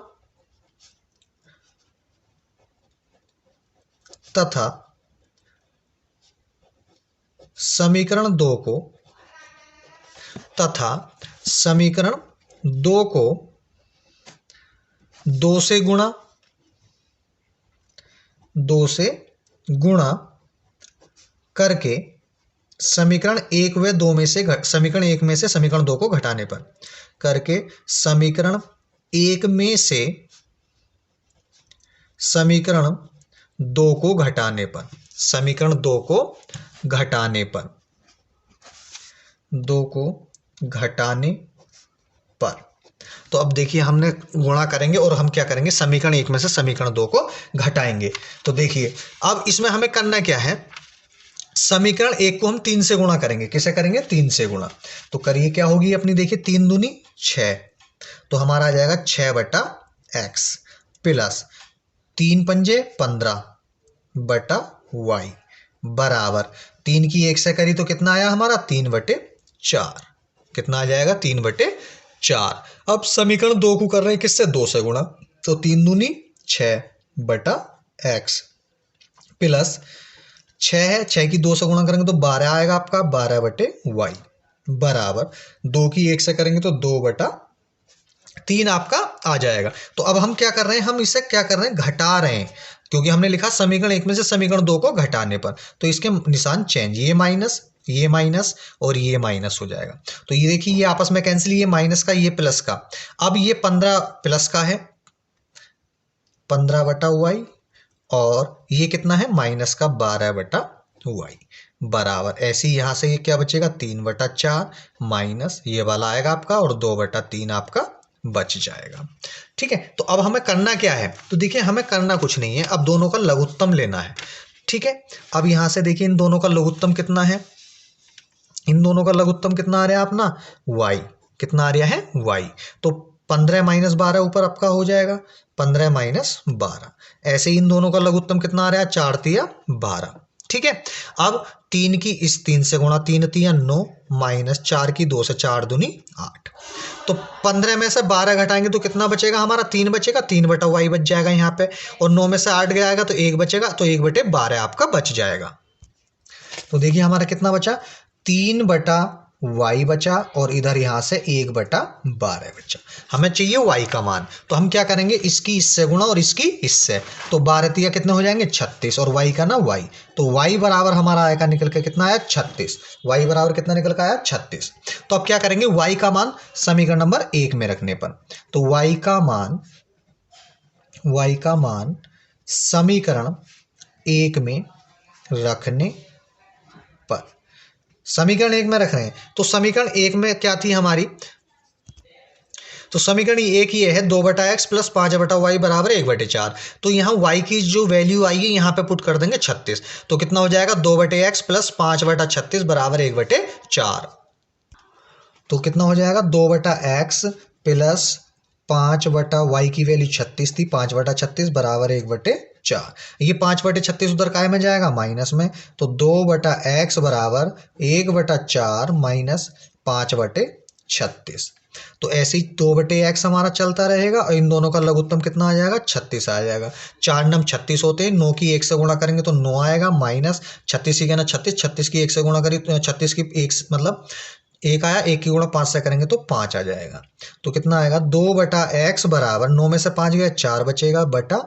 तथा समीकरण 2 को, तथा समीकरण 2 को 2 से गुणा, 2 से गुणा करके समीकरण 1 व 2 में से, समीकरण 1 में से समीकरण 2 को घटाने पर, करके समीकरण 1 में से समीकरण 2 को घटाने पर, समीकरण 2 को घटाने पर, 2 को घटाने पर। तो अब देखिए हमने गुणा करेंगे और हम क्या करेंगे, समीकरण 1 में से समीकरण 2 को घटाएंगे। तो देखिए अब इसमें हमें करना क्या है, समीकरण 1 को हम 3 से गुणा करेंगे, किसे करेंगे, 3 से गुणा। तो करिए क्या होगी अपनी, देखिए 3 दूनी 6, तो हमारा आ जाएगा 6/x प्लस 3 पंजे 15/y बराबर 3 की 1 से करी तो कितना आया हमारा, 3/4 कितना आ जाएगा, 3/4। 4। अब समीकरण 2 को कर रहे हैं किससे, 2 से गुणा, तो 3 दूनी 6 बटा x प्लस 6 है, 6 की 2 से गुणा करेंगे तो 12 आएगा आपका, 12 बटे y बराबर 2 की 1 से करेंगे तो 2 बटा 3 आपका आ जाएगा। तो अब हम क्या कर रहे हैं, हम इसे क्या कर रहे हैं, घटा रहे हैं, क्योंकि हमने लिखा समीकरण 1 में से समीकरण 2 को घटाने पर, तो इसके निशान चेंज, ये माइनस और ये माइनस हो जाएगा। तो ये देखिए ये आपस में कैंसिल, ये माइनस का ये प्लस का, अब ये 15 प्लस का है 15 बटा वाई, और ये कितना है माइनस का 12 बटा वाई बराबर, ऐसे ही यहां से ये क्या बचेगा 3 बटा 4 माइनस ये वाला आएगा आपका, और 2 बटा 3 आपका बच जाएगा। ठीक है, तो अब हमें करना क्या है, तो देखिए हमें करना कुछ नहीं है, अब दोनों का लघुत्तम लेना है। ठीक है, अब यहां से देखिए इन दोनों का लघुत्तम कितना है, इन दोनों का लघुत्तम कितना आ रहा है अपना y, कितना आ रहा है y, तो 15 माइनस 12 ऊपर आपका हो जाएगा 15 माइनस 12, ऐसे इन दोनों का लघुत्तम कितना आ रहा है 4 तिया 12। ठीक है, अब 3 की इस 3 से गुणा, 3 तिया 9 माइनस 4 की 2 से 4 दूनी 8, तो 15 में से 12 घटाएंगे तो कितना बचेगा हमारा 3 बचेगा, 3 बटा y बच जाएगा यहाँ पे, और 9 में से 8 गया तो 1 बचेगा, तो 1 बटे 12 आपका बच जाएगा। तो देखिए हमारा कितना बचा 3 बटा y बचा, और इधर यहां से 1 बटा 12 बचा, हमें चाहिए y का मान, तो हम क्या करेंगे इसकी इससे गुणा और इसकी इससे, तो 12 तिया कितने हो जाएंगे 36, और y का ना y, तो y बराबर हमारा आएगा निकल के कितना आया 36, y बराबर कितना निकल के आया 36। तो अब क्या करेंगे y का मान समीकरण नंबर 1 में रखने पर, तो y का मान समीकरण 1 में रखने पर, समीकरण 1 में रख रहे हैं, तो समीकरण 1 में क्या थी हमारी, तो समीकरण 1 ये है 2 बटा एक्स प्लस 5 बटा वाई बराबर 1 बटे 4, तो यहाँ y की जो वैल्यू आई है यहाँ पे पुट कर देंगे 36, तो कितना हो जाएगा 2 बटे एक्स प्लस 5 बटा 36 बराबर 1 बटे 4, तो कितना हो जाएगा 2 बटा एक्स प्लस 5 बटा वाई की वैल्यू 36 थी, 5 बटा 36 बराबर 1 बटे 4, ये 5 बटे 36 उधर काय में जाएगा माइनस में, तो 2 बटा एक्स बराबर 1 बटा 4 माइनस 5 बटे 36, तो ऐसे ही 2 बटे एक्स हमारा चलता रहेगा, और इन दोनों का लघुत्तम कितना आ जाएगा 36 आ जाएगा, 4 नम 36 होते हैं, 9 की 1 से गुणा करेंगे तो 9 आएगा, माइनस 36 ही कहना 36, 36 की 1 से गुणा करिए 36 की 1 मतलब 1 आया, 1 की गुणा 5 से करेंगे तो 5 आ जाएगा, तो कितना आएगा 2 बटा एक्स बराबर 9 में से 5 गया 4 बचेगा बटा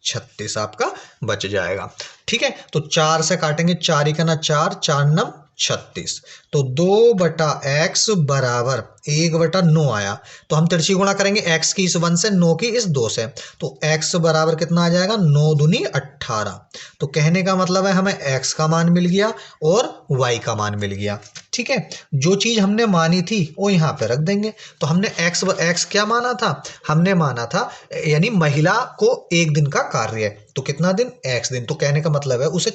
36 आपका बच जाएगा। ठीक है, तो 4 से काटेंगे, 4 ही करना 4, 4 नम 36, तो 2 बटा एक्स बराबर 1 बटा 9 आया, तो हम तिरछी गुणा करेंगे x की इस 1 से 9 की इस 2 से, तो x बराबर कितना आ जाएगा 9 दूनी 18, तो कहने का मतलब है हमें x का मान मिल गया और y का मान मिल गया। ठीक है, जो चीज हमने मानी थी वो यहाँ पे रख देंगे, तो हमने x क्या माना था, हमने माना था यानी महिला को 1 दिन का कार्य है, तो कितना दिन x दिन, तो कहने का मतलब है उसे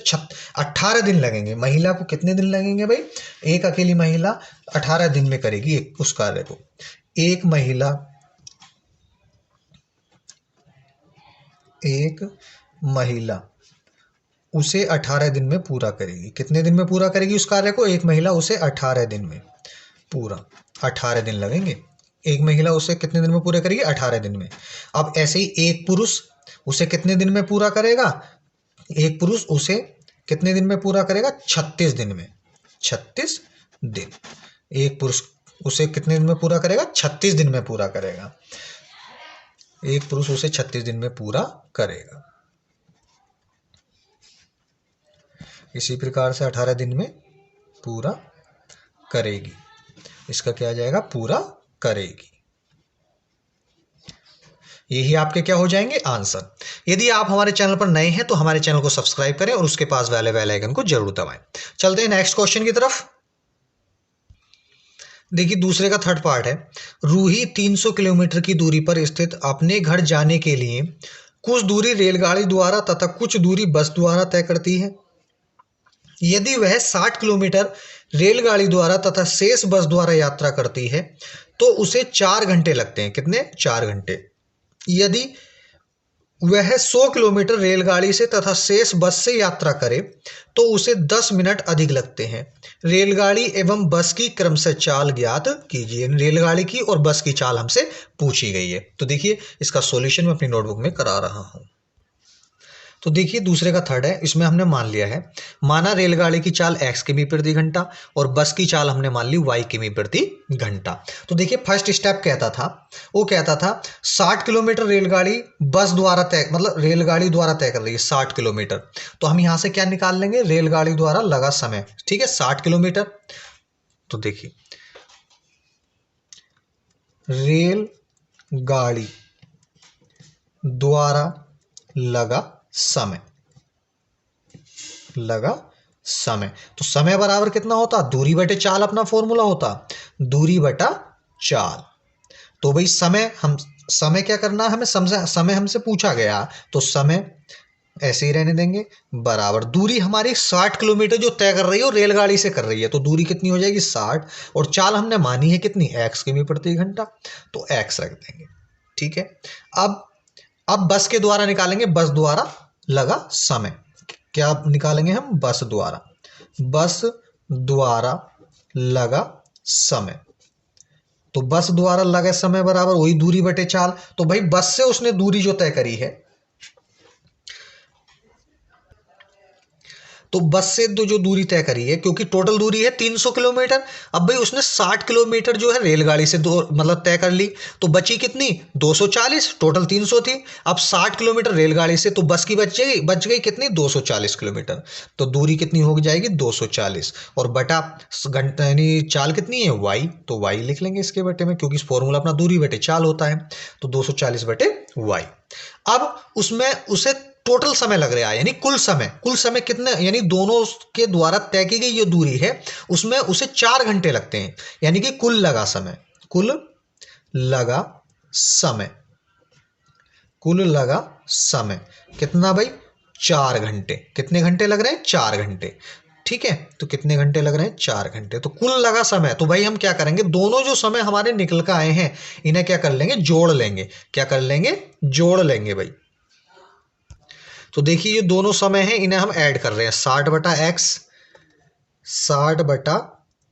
18 दिन लगेंगे, महिला को कितने दिन लगेंगे भाई, एक अकेली महिला 18 दिन में करेगी उस कार्य को, एक महिला उसे 18 दिन में पूरा करेगी, कितने दिन में पूरा करेगी उस कार्य को, एक महिला उसे 18 दिन में पूरा, 18 दिन लगेंगे, एक महिला उसे कितने दिन में पूरा करेगी 18 दिन में। अब ऐसे ही एक पुरुष उसे कितने दिन में पूरा करेगा, एक पुरुष उसे कितने दिन में पूरा करेगा 36 दिन में, 36 दिन, एक पुरुष उसे कितने दिन में पूरा करेगा 36 दिन में पूरा करेगा, एक पुरुष उसे 36 दिन में पूरा करेगा, इसी प्रकार से 18 दिन में पूरा करेगी, इसका क्या आ जाएगा पूरा करेगी, यही आपके क्या हो जाएंगे आंसर। यदि आप हमारे चैनल पर नए हैं तो हमारे चैनल को सब्सक्राइब करें और उसके पास वाले बेल आइकन को जरूर दबाएं। चलते हैं नेक्स्ट क्वेश्चन की तरफ। देखिए दूसरे का थर्ड पार्ट है, रूही 300 किलोमीटर की दूरी पर स्थित अपने घर जाने के लिए कुछ दूरी रेलगाड़ी द्वारा तथा कुछ दूरी बस द्वारा तय करती है। यदि वह 60 किलोमीटर रेलगाड़ी द्वारा तथा शेष बस द्वारा यात्रा करती है तो उसे 4 घंटे लगते हैं, कितने 4 घंटे। यदि वह 100 किलोमीटर रेलगाड़ी से तथा शेष बस से यात्रा करे तो उसे 10 मिनट अधिक लगते हैं। रेलगाड़ी एवं बस की क्रमशः चाल ज्ञात कीजिए। रेलगाड़ी की और बस की चाल हमसे पूछी गई है। तो देखिए इसका सॉल्यूशन मैं अपनी नोटबुक में करा रहा हूं। तो देखिए दूसरे का थर्ड है, इसमें हमने मान लिया है, माना रेलगाड़ी की चाल x किमी प्रति घंटा और बस की चाल हमने मान ली y किमी प्रति घंटा। तो देखिए फर्स्ट स्टेप कहता था, वो कहता था 60 किलोमीटर रेलगाड़ी बस द्वारा तय, मतलब रेलगाड़ी द्वारा तय कर रही है 60 किलोमीटर। तो हम यहां से क्या निकाल लेंगे, रेलगाड़ी द्वारा लगा समय, ठीक है 60 किलोमीटर। तो देखिए रेलगाड़ी द्वारा लगा समय, तो समय बराबर कितना होता, दूरी बटे चाल अपना फॉर्मूला होता, दूरी बटा चाल। तो भाई समय क्या करना है हमें, समय हमसे पूछा गया, तो समय ऐसे ही रहने देंगे, बराबर दूरी हमारी 60 किलोमीटर जो तय कर रही है और रेलगाड़ी से कर रही है, तो दूरी कितनी हो जाएगी 60, और चाल हमने मानी है कितनी, x किमी प्रति घंटा, तो x रख देंगे, ठीक है। अब बस के द्वारा निकालेंगे, बस द्वारा लगा समय, क्या निकालेंगे हम, बस द्वारा लगा समय। तो बस द्वारा लगा समय बराबर वही दूरी बटे चाल। तो भाई बस से उसने दूरी जो तय करी है, तो बस से जो दूरी तय करी है, क्योंकि टोटल दूरी है 300 किलोमीटर, अब भाई उसने 60 किलोमीटर जो है रेलगाड़ी से मतलब तय कर ली, तो बची कितनी 240, टोटल 300 थी, अब 60 किलोमीटर रेलगाड़ी से, तो बस की बच गई कितनी 240 किलोमीटर, तो दूरी कितनी हो जाएगी 240, और बटा घंटा यानी चाल कितनी है y, तो y लिख लेंगे इसके बटे में, क्योंकि इस फॉर्मूला अपना दूरी बटे चाल होता है, तो 240 बटे y। अब उसमें उसे टोटल समय लग रहा है, यानी कुल समय कितने, यानी दोनों के द्वारा तय की गई जो दूरी है उसमें उसे 4 घंटे लगते हैं, यानी कि कुल लगा समय कितना भाई 4 घंटे। कितने घंटे लग रहे हैं 4 घंटे, ठीक है। तो कितने घंटे लग रहे हैं 4 घंटे, तो कुल लगा समय। तो भाई हम क्या करेंगे, दोनों जो समय हमारे निकल कर आए हैं इन्हें क्या कर लेंगे, जोड़ लेंगे, क्या कर लेंगे, जोड़ लेंगे भाई। तो देखिए ये दोनों समय हैं इन्हें हम ऐड कर रहे हैं, 60 बटा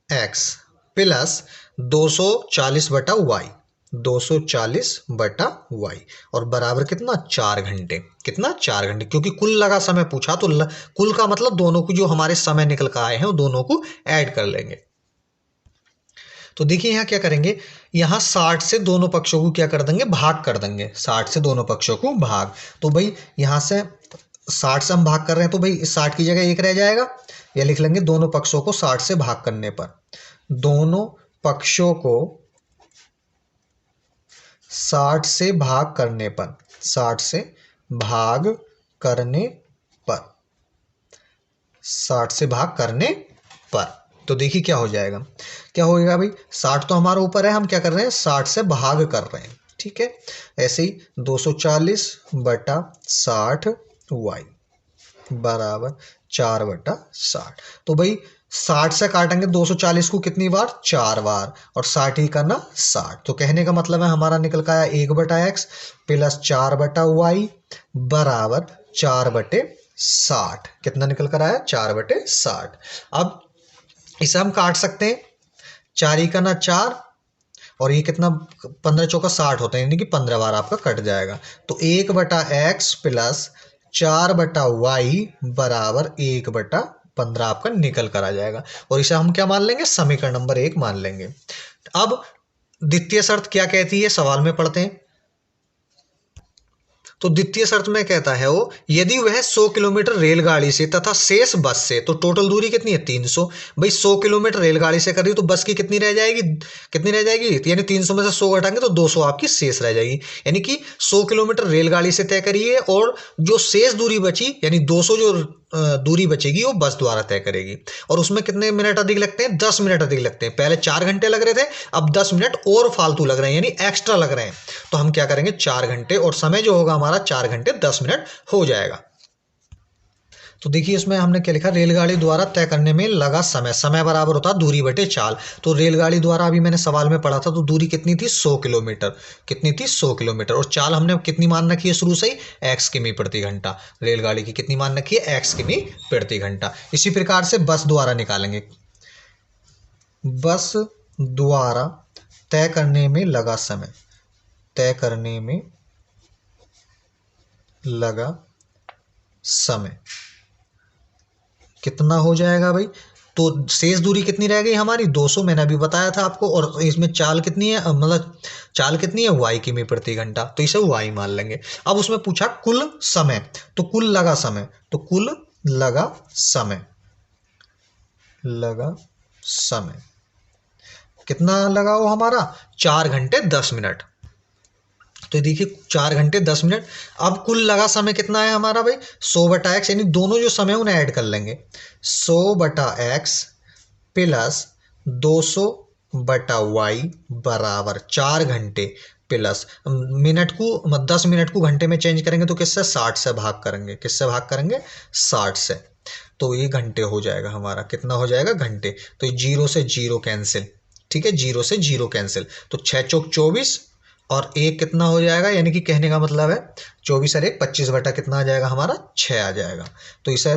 एक्स प्लस 240 बटा वाई, 240 बटा वाई, और बराबर कितना 4 घंटे, कितना 4 घंटे, क्योंकि कुल लगा समय पूछा, तो कुल का मतलब दोनों को जो हमारे समय निकल कर आए हैं वो दोनों को ऐड कर लेंगे। तो देखिए यहाँ क्या करेंगे, यहाँ 60 से दोनों पक्षों को क्या कर देंगे, भाग कर देंगे, 60 से दोनों पक्षों को भाग। तो भाई यहाँ से 60 से हम भाग कर रहे हैं, तो भाई इस 60 की जगह 1 रह जाएगा, या लिख लेंगे दोनों पक्षों को 60 से भाग करने पर, दोनों पक्षों को 60 से भाग करने पर, 60 से भाग करने पर, 60 से भाग करने पर, तो देखिए क्या हो जाएगा, क्या होएगा भाई, 60 तो हमारा ऊपर है, हम क्या कर रहे हैं 60 से भाग कर रहे हैं, ठीक है। ऐसे ही 240 बटा 60 वाई बराबर 4 बटा 60। तो भाई 60 से काटेंगे 240 को कितनी बार, 4 बार, और 60 ही करना 60। तो कहने का मतलब है हमारा निकल का आया 1 बटा एक्स प्लस 4 बटा वाई बराबर 4 बटे 60। कितना निकल कर आया, 4 बटे 60। अब इसे हम काट सकते हैं, 4 ही करना 4, और ये कितना 15 चौका 60 होता है, यानी कि 15 बार आपका कट जाएगा। तो 1 बटा एक्स प्लस 4 बटा वाई बराबर 1 बटा 15 आपका निकल कर आ जाएगा, और इसे हम क्या मान लेंगे, समीकरण नंबर 1 मान लेंगे। अब द्वितीय शर्त क्या कहती है, सवाल में पढ़ते हैं। तो द्वितीय शर्त में कहता है वो, यदि वह 100 किलोमीटर रेलगाड़ी से तथा शेष बस से, तो टोटल दूरी कितनी है 300, भाई 100 किलोमीटर रेलगाड़ी से कर रही तो बस की कितनी रह जाएगी, यानी 300 में से 100 घटाएंगे तो 200 आपकी शेष रह जाएगी, यानी कि 100 किलोमीटर रेलगाड़ी से तय करी है, और जो शेष दूरी बची यानी 200 जो दूरी बचेगी वो बस द्वारा तय करेगी, और उसमें कितने मिनट अधिक लगते हैं, 10 मिनट अधिक लगते हैं। पहले 4 घंटे लग रहे थे, अब 10 मिनट और फालतू लग रहे हैं, यानी एक्स्ट्रा लग रहे हैं। तो हम क्या करेंगे 4 घंटे, और समय जो होगा हमारा 4 घंटे 10 मिनट हो जाएगा। तो देखिए इसमें हमने क्या लिखा, रेलगाड़ी द्वारा तय करने में लगा समय, समय बराबर होता है दूरी बटे चाल। तो रेलगाड़ी द्वारा अभी मैंने सवाल में पढ़ा था, तो दूरी कितनी थी, 100 किलोमीटर। कितनी थी, 100 किलोमीटर। और चाल हमने कितनी मान रखी है शुरू से ही, x किमी प्रति घंटा। रेलगाड़ी की कितनी मान रखी है, x किमी प्रति घंटा। इसी प्रकार से बस द्वारा निकालेंगे। बस द्वारा तय करने में लगा समय, तय करने में लगा समय कितना हो जाएगा भाई, तो शेष दूरी कितनी रह गई हमारी, 200, मैंने अभी बताया था आपको। और इसमें चाल कितनी है, मतलब चाल कितनी है, y किमी प्रति घंटा, तो इसे y मान लेंगे। अब उसमें पूछा कुल समय, तो कुल लगा समय, तो कुल लगा समय, लगा समय कितना लगा वो हमारा, 4 घंटे 10 मिनट। तो देखिए 4 घंटे 10 मिनट। अब कुल लगा समय कितना है हमारा भाई, 100 बटा एक्स, यानी दोनों जो समय उन्हें ऐड कर लेंगे। 100 बटा एक्स प्लस 200 बटा वाई बराबर 4 घंटे प्लस मिनट को 10 मिनट को घंटे में चेंज करेंगे तो किससे, 60 से भाग करेंगे। किससे भाग करेंगे, 60 से। तो ये घंटे हो जाएगा हमारा, कितना हो जाएगा, घंटे। तो 0 से 0 कैंसिल, ठीक है, 0 से 0 कैंसिल। तो 6 चौक 24 और एक कितना हो जाएगा, यानी कि कहने का मतलब है 24 और 1 25 बटा कितना आ जाएगा हमारा, 6 आ जाएगा। तो इसे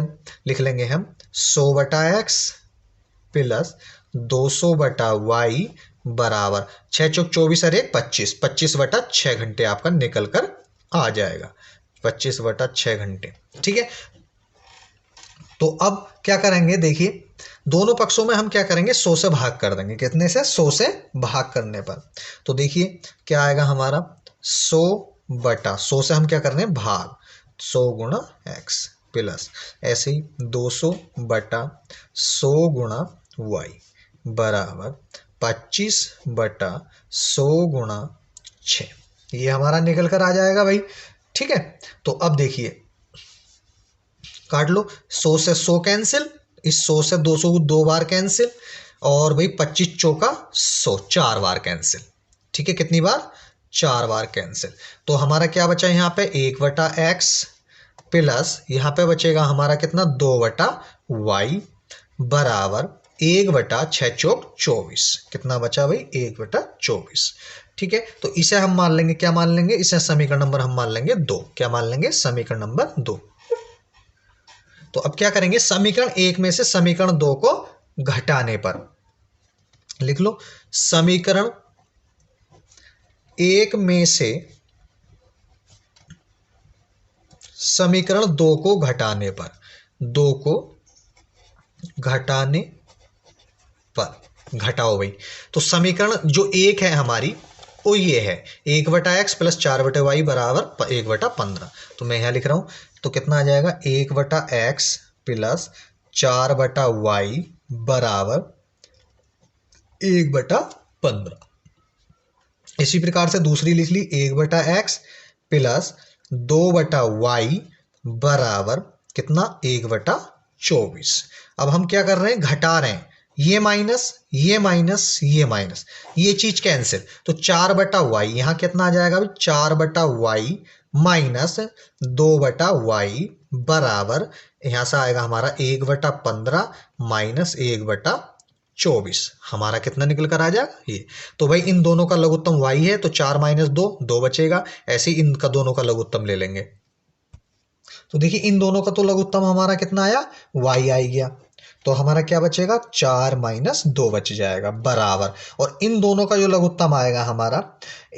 लिख लेंगे हम 100 बटा एक्स प्लस 200 बटा वाई बराबर 6 चौक 24 और 1 25, 25 बटा 6 घंटे आपका निकल कर आ जाएगा, 25 बटा 6 घंटे। ठीक है, तो अब क्या करेंगे, देखिए दोनों पक्षों में हम क्या करेंगे, 100 से भाग कर देंगे। कितने से, 100 से भाग करने पर तो देखिए क्या आएगा हमारा, 100 बटा 100 से हम क्या कर रहे हैं, भाग, 100 गुणा एक्स प्लस ऐसे ही 200 बटा 100 गुणा वाई बराबर 25 बटा 100 गुणा 6। ये हमारा निकल कर आ जाएगा भाई। ठीक है, तो अब देखिए काट लो, 100 से 100 कैंसिल, इस 100 से 200 को 2 बार कैंसिल, और भाई 25 चौका 100 4 बार कैंसिल। ठीक है, कितनी बार, 4 बार कैंसिल। तो हमारा क्या बचा यहाँ पे, 1 बटा एक्स प्लस यहाँ पे बचेगा हमारा कितना, 2 बटा वाई बराबर 1 बटा 6 चौक 24। कितना बचा भाई, 1 बटा 24। ठीक है, तो इसे हम मान लेंगे, क्या मान लेंगे, इसे समीकरण नंबर हम मान लेंगे 2। क्या मान लेंगे, समीकरण नंबर 2। तो अब क्या करेंगे, समीकरण 1 में से समीकरण 2 को घटाने पर लिख लो, समीकरण 1 में से समीकरण 2 को घटाने पर, 2 को घटाने पर घटाओ भाई। तो समीकरण जो 1 है हमारी वो ये है, 1 बटा एक्स प्लस 4 बटे वाई बराबर 1 बटा 15। तो मैं यहाँ लिख रहा हूँ, तो कितना आ जाएगा, 1 बटा एक्स प्लस 4 बटा वाई बराबर 1 बटा 15। इसी प्रकार से दूसरी लिख ली, 1 बटा एक्स प्लस 2 बटा वाई बराबर कितना, 1 बटा 24। अब हम क्या कर रहे हैं, घटा रहे हैं, ये माइनस ये माइनस ये माइनस, ये चीज कैंसिल। तो 4 बटा वाई यहाँ कितना आ जाएगा, 4 बटा वाई माइनस 2 बटा वाई बराबर यहां से आएगा हमारा 1 बटा 15 माइनस 1 बटा 24। हमारा कितना निकल कर आ जाएगा, ये। तो भाई इन दोनों का लघुत्तम y है, तो 4 माइनस 2 2 बचेगा। ऐसे ही इनका दोनों का लघुत्तम ले लेंगे। तो देखिए इन दोनों का तो लघुत्तम हमारा कितना आया, y आ गया। तो हमारा क्या बचेगा, 4 माइनस 2 बच जाएगा बराबर, और इन दोनों का जो लघुत्तम आएगा हमारा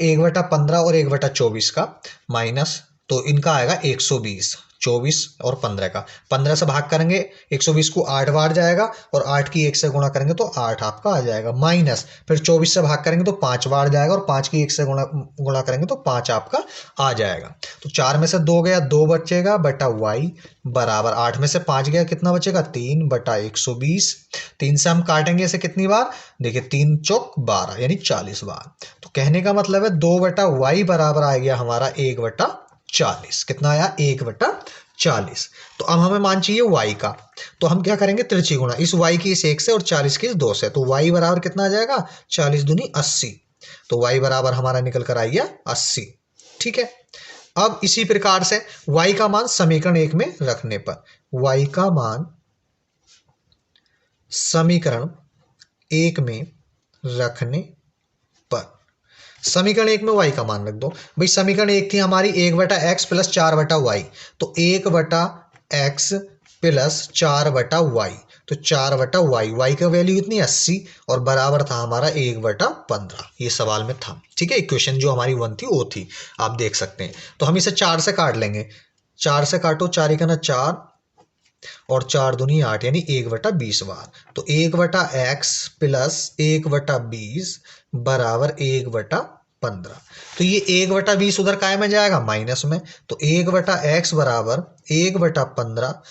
1 बटा 15 और 1 बटा 24 का माइनस, तो इनका आएगा 120। 24 और 15 का 15 से भाग करेंगे, 120 को 8 बार जाएगा, और 8 की 1 से गुणा करेंगे तो 8 आपका आ जाएगा, माइनस फिर 24 से भाग करेंगे तो 5 बार जाएगा, और 5 की 1 से गुणा करेंगे तो 5 आपका आ जाएगा। तो 4 में से 2 गया, 2 बचेगा बटा वाई बराबर 8 में से 5 गया, कितना बचेगा, 3 बटा 120। 3 से हम काटेंगे इसे कितनी बार, देखिए 3 चौक 12 यानी 40 बार। तो कहने का मतलब है 2 बटा वाई बराबर आ गया हमारा 1 बटा 40। कितना आया, 1 बटा 40। तो अब हमें मान चाहिए y का, तो हम क्या करेंगे, त्रिची गुणा, इस y की इस 1 से और 40 की इस 2 से। तो y बराबर कितना आ जाएगा, 40 दूनी 80। तो y बराबर हमारा निकल कर आ गया 80। ठीक है, अब इसी प्रकार से y का मान समीकरण 1 में रखने पर, y का मान समीकरण 1 में रखने पर, समीकरण 1 में y का मान रख दो भाई। समीकरण 1 थी हमारी 1/x प्लस 4/y, तो 1/x प्लस 4/y, तो 4/y, y का वैल्यू कितनी 80 और बराबर था हमारा 1/15। ये सवाल में था, ठीक है। इक्वेशन जो हमारी 1 थी वो थी, आप देख सकते हैं। तो हम इसे 4 से काट लेंगे, 4 से काटो, 4 एकना 4 और 4 दूनी 8, यानी 1/20 बार। तो 1/x प्लस 1/20 बराबर 1/15। तो ये 1/20 उधर काय में जाएगा, माइनस में। तो 1/x बराबर 1/15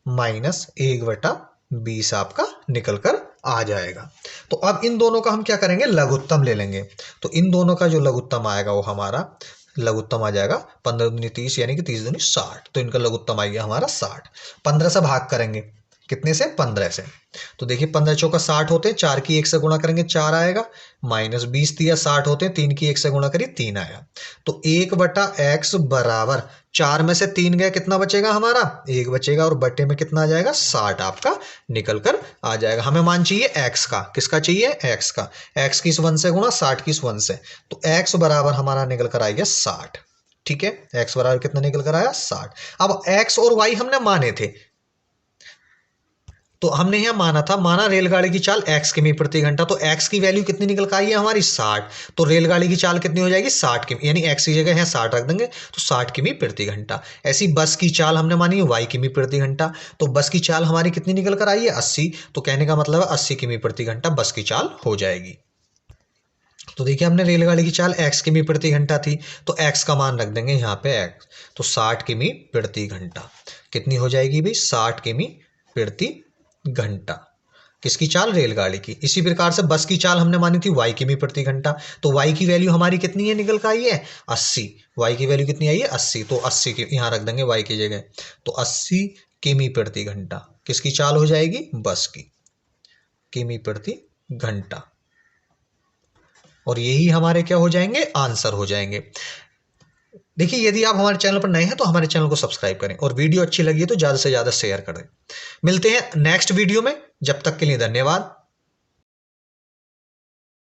माइनस 1/20 आपका निकल कर आ जाएगा। तो अब इन दोनों का हम क्या करेंगे, लघुत्तम ले लेंगे। तो इन दोनों का जो लघुत्तम आएगा वो हमारा लघुत्तम आ जाएगा 15 दूनी 30, यानी कि 30 दूनी 60। तो इनका लघुत्तम आ गया हमारा 60। 15 से भाग करेंगे, कितने से, 15 से। तो देखिए 15 चौका 60 होते हैं, 4 की 1 से गुणा करेंगे 4 आएगा, माइनस 20 दिया 60 होते हैं, 3 की 1 से गुणा करिए 3 आया। तो 1/x बराबर 4 में से 3 गया, कितना बचेगा हमारा, 1 बचेगा, और बटे में कितना आ जाएगा, 60 आपका निकल कर आ जाएगा। हमें मान चाहिए x का, किसका चाहिए, x का। x की इस 1 से गुणा, 60 की इस 1 से, तो x बराबर हमारा निकल कर आएगा 60। ठीक है, x बराबर कितना निकल कर आया, 60। अब x और y हमने माने थे, तो हमने यहां माना रेलगाड़ी की चाल x किमी प्रति घंटा। तो x की वैल्यू कितनी निकल कर आई है हमारी, 60। तो रेलगाड़ी की चाल कितनी हो जाएगी, 60 किमी, यानी x की जगह यहाँ 60 रख देंगे, तो 60 किमी प्रति घंटा। ऐसी बस की चाल हमने मानी है y किमी प्रति घंटा, तो बस की चाल हमारी कितनी निकल कर आई है, 80। तो कहने का मतलब है 80 किमी प्रति घंटा बस की चाल हो जाएगी। तो देखिए हमने रेलगाड़ी की चाल x किमी प्रति घंटा थी, तो x का मान रख देंगे यहाँ पे x, तो 60 किमी प्रति घंटा कितनी हो जाएगी भाई, 60 किमी प्रति घंटा। किसकी चाल, रेलगाड़ी की। इसी प्रकार से बस की चाल हमने मानी थी y किमी प्रति घंटा, तो y की वैल्यू हमारी कितनी है, निकल कर आई है 80। y की वैल्यू कितनी आई है, 80, तो 80 की यहाँ रख देंगे y की जगह, तो 80 किमी प्रति घंटा किसकी चाल हो जाएगी, बस की, किमी प्रति घंटा। और यही हमारे क्या हो जाएंगे, आंसर हो जाएंगे। देखिए यदि आप हमारे चैनल पर नए हैं तो हमारे चैनल को सब्सक्राइब करें, और वीडियो अच्छी लगी है तो ज़्यादा से ज़्यादा शेयर करें। मिलते हैं नेक्स्ट वीडियो में, जब तक के लिए धन्यवाद।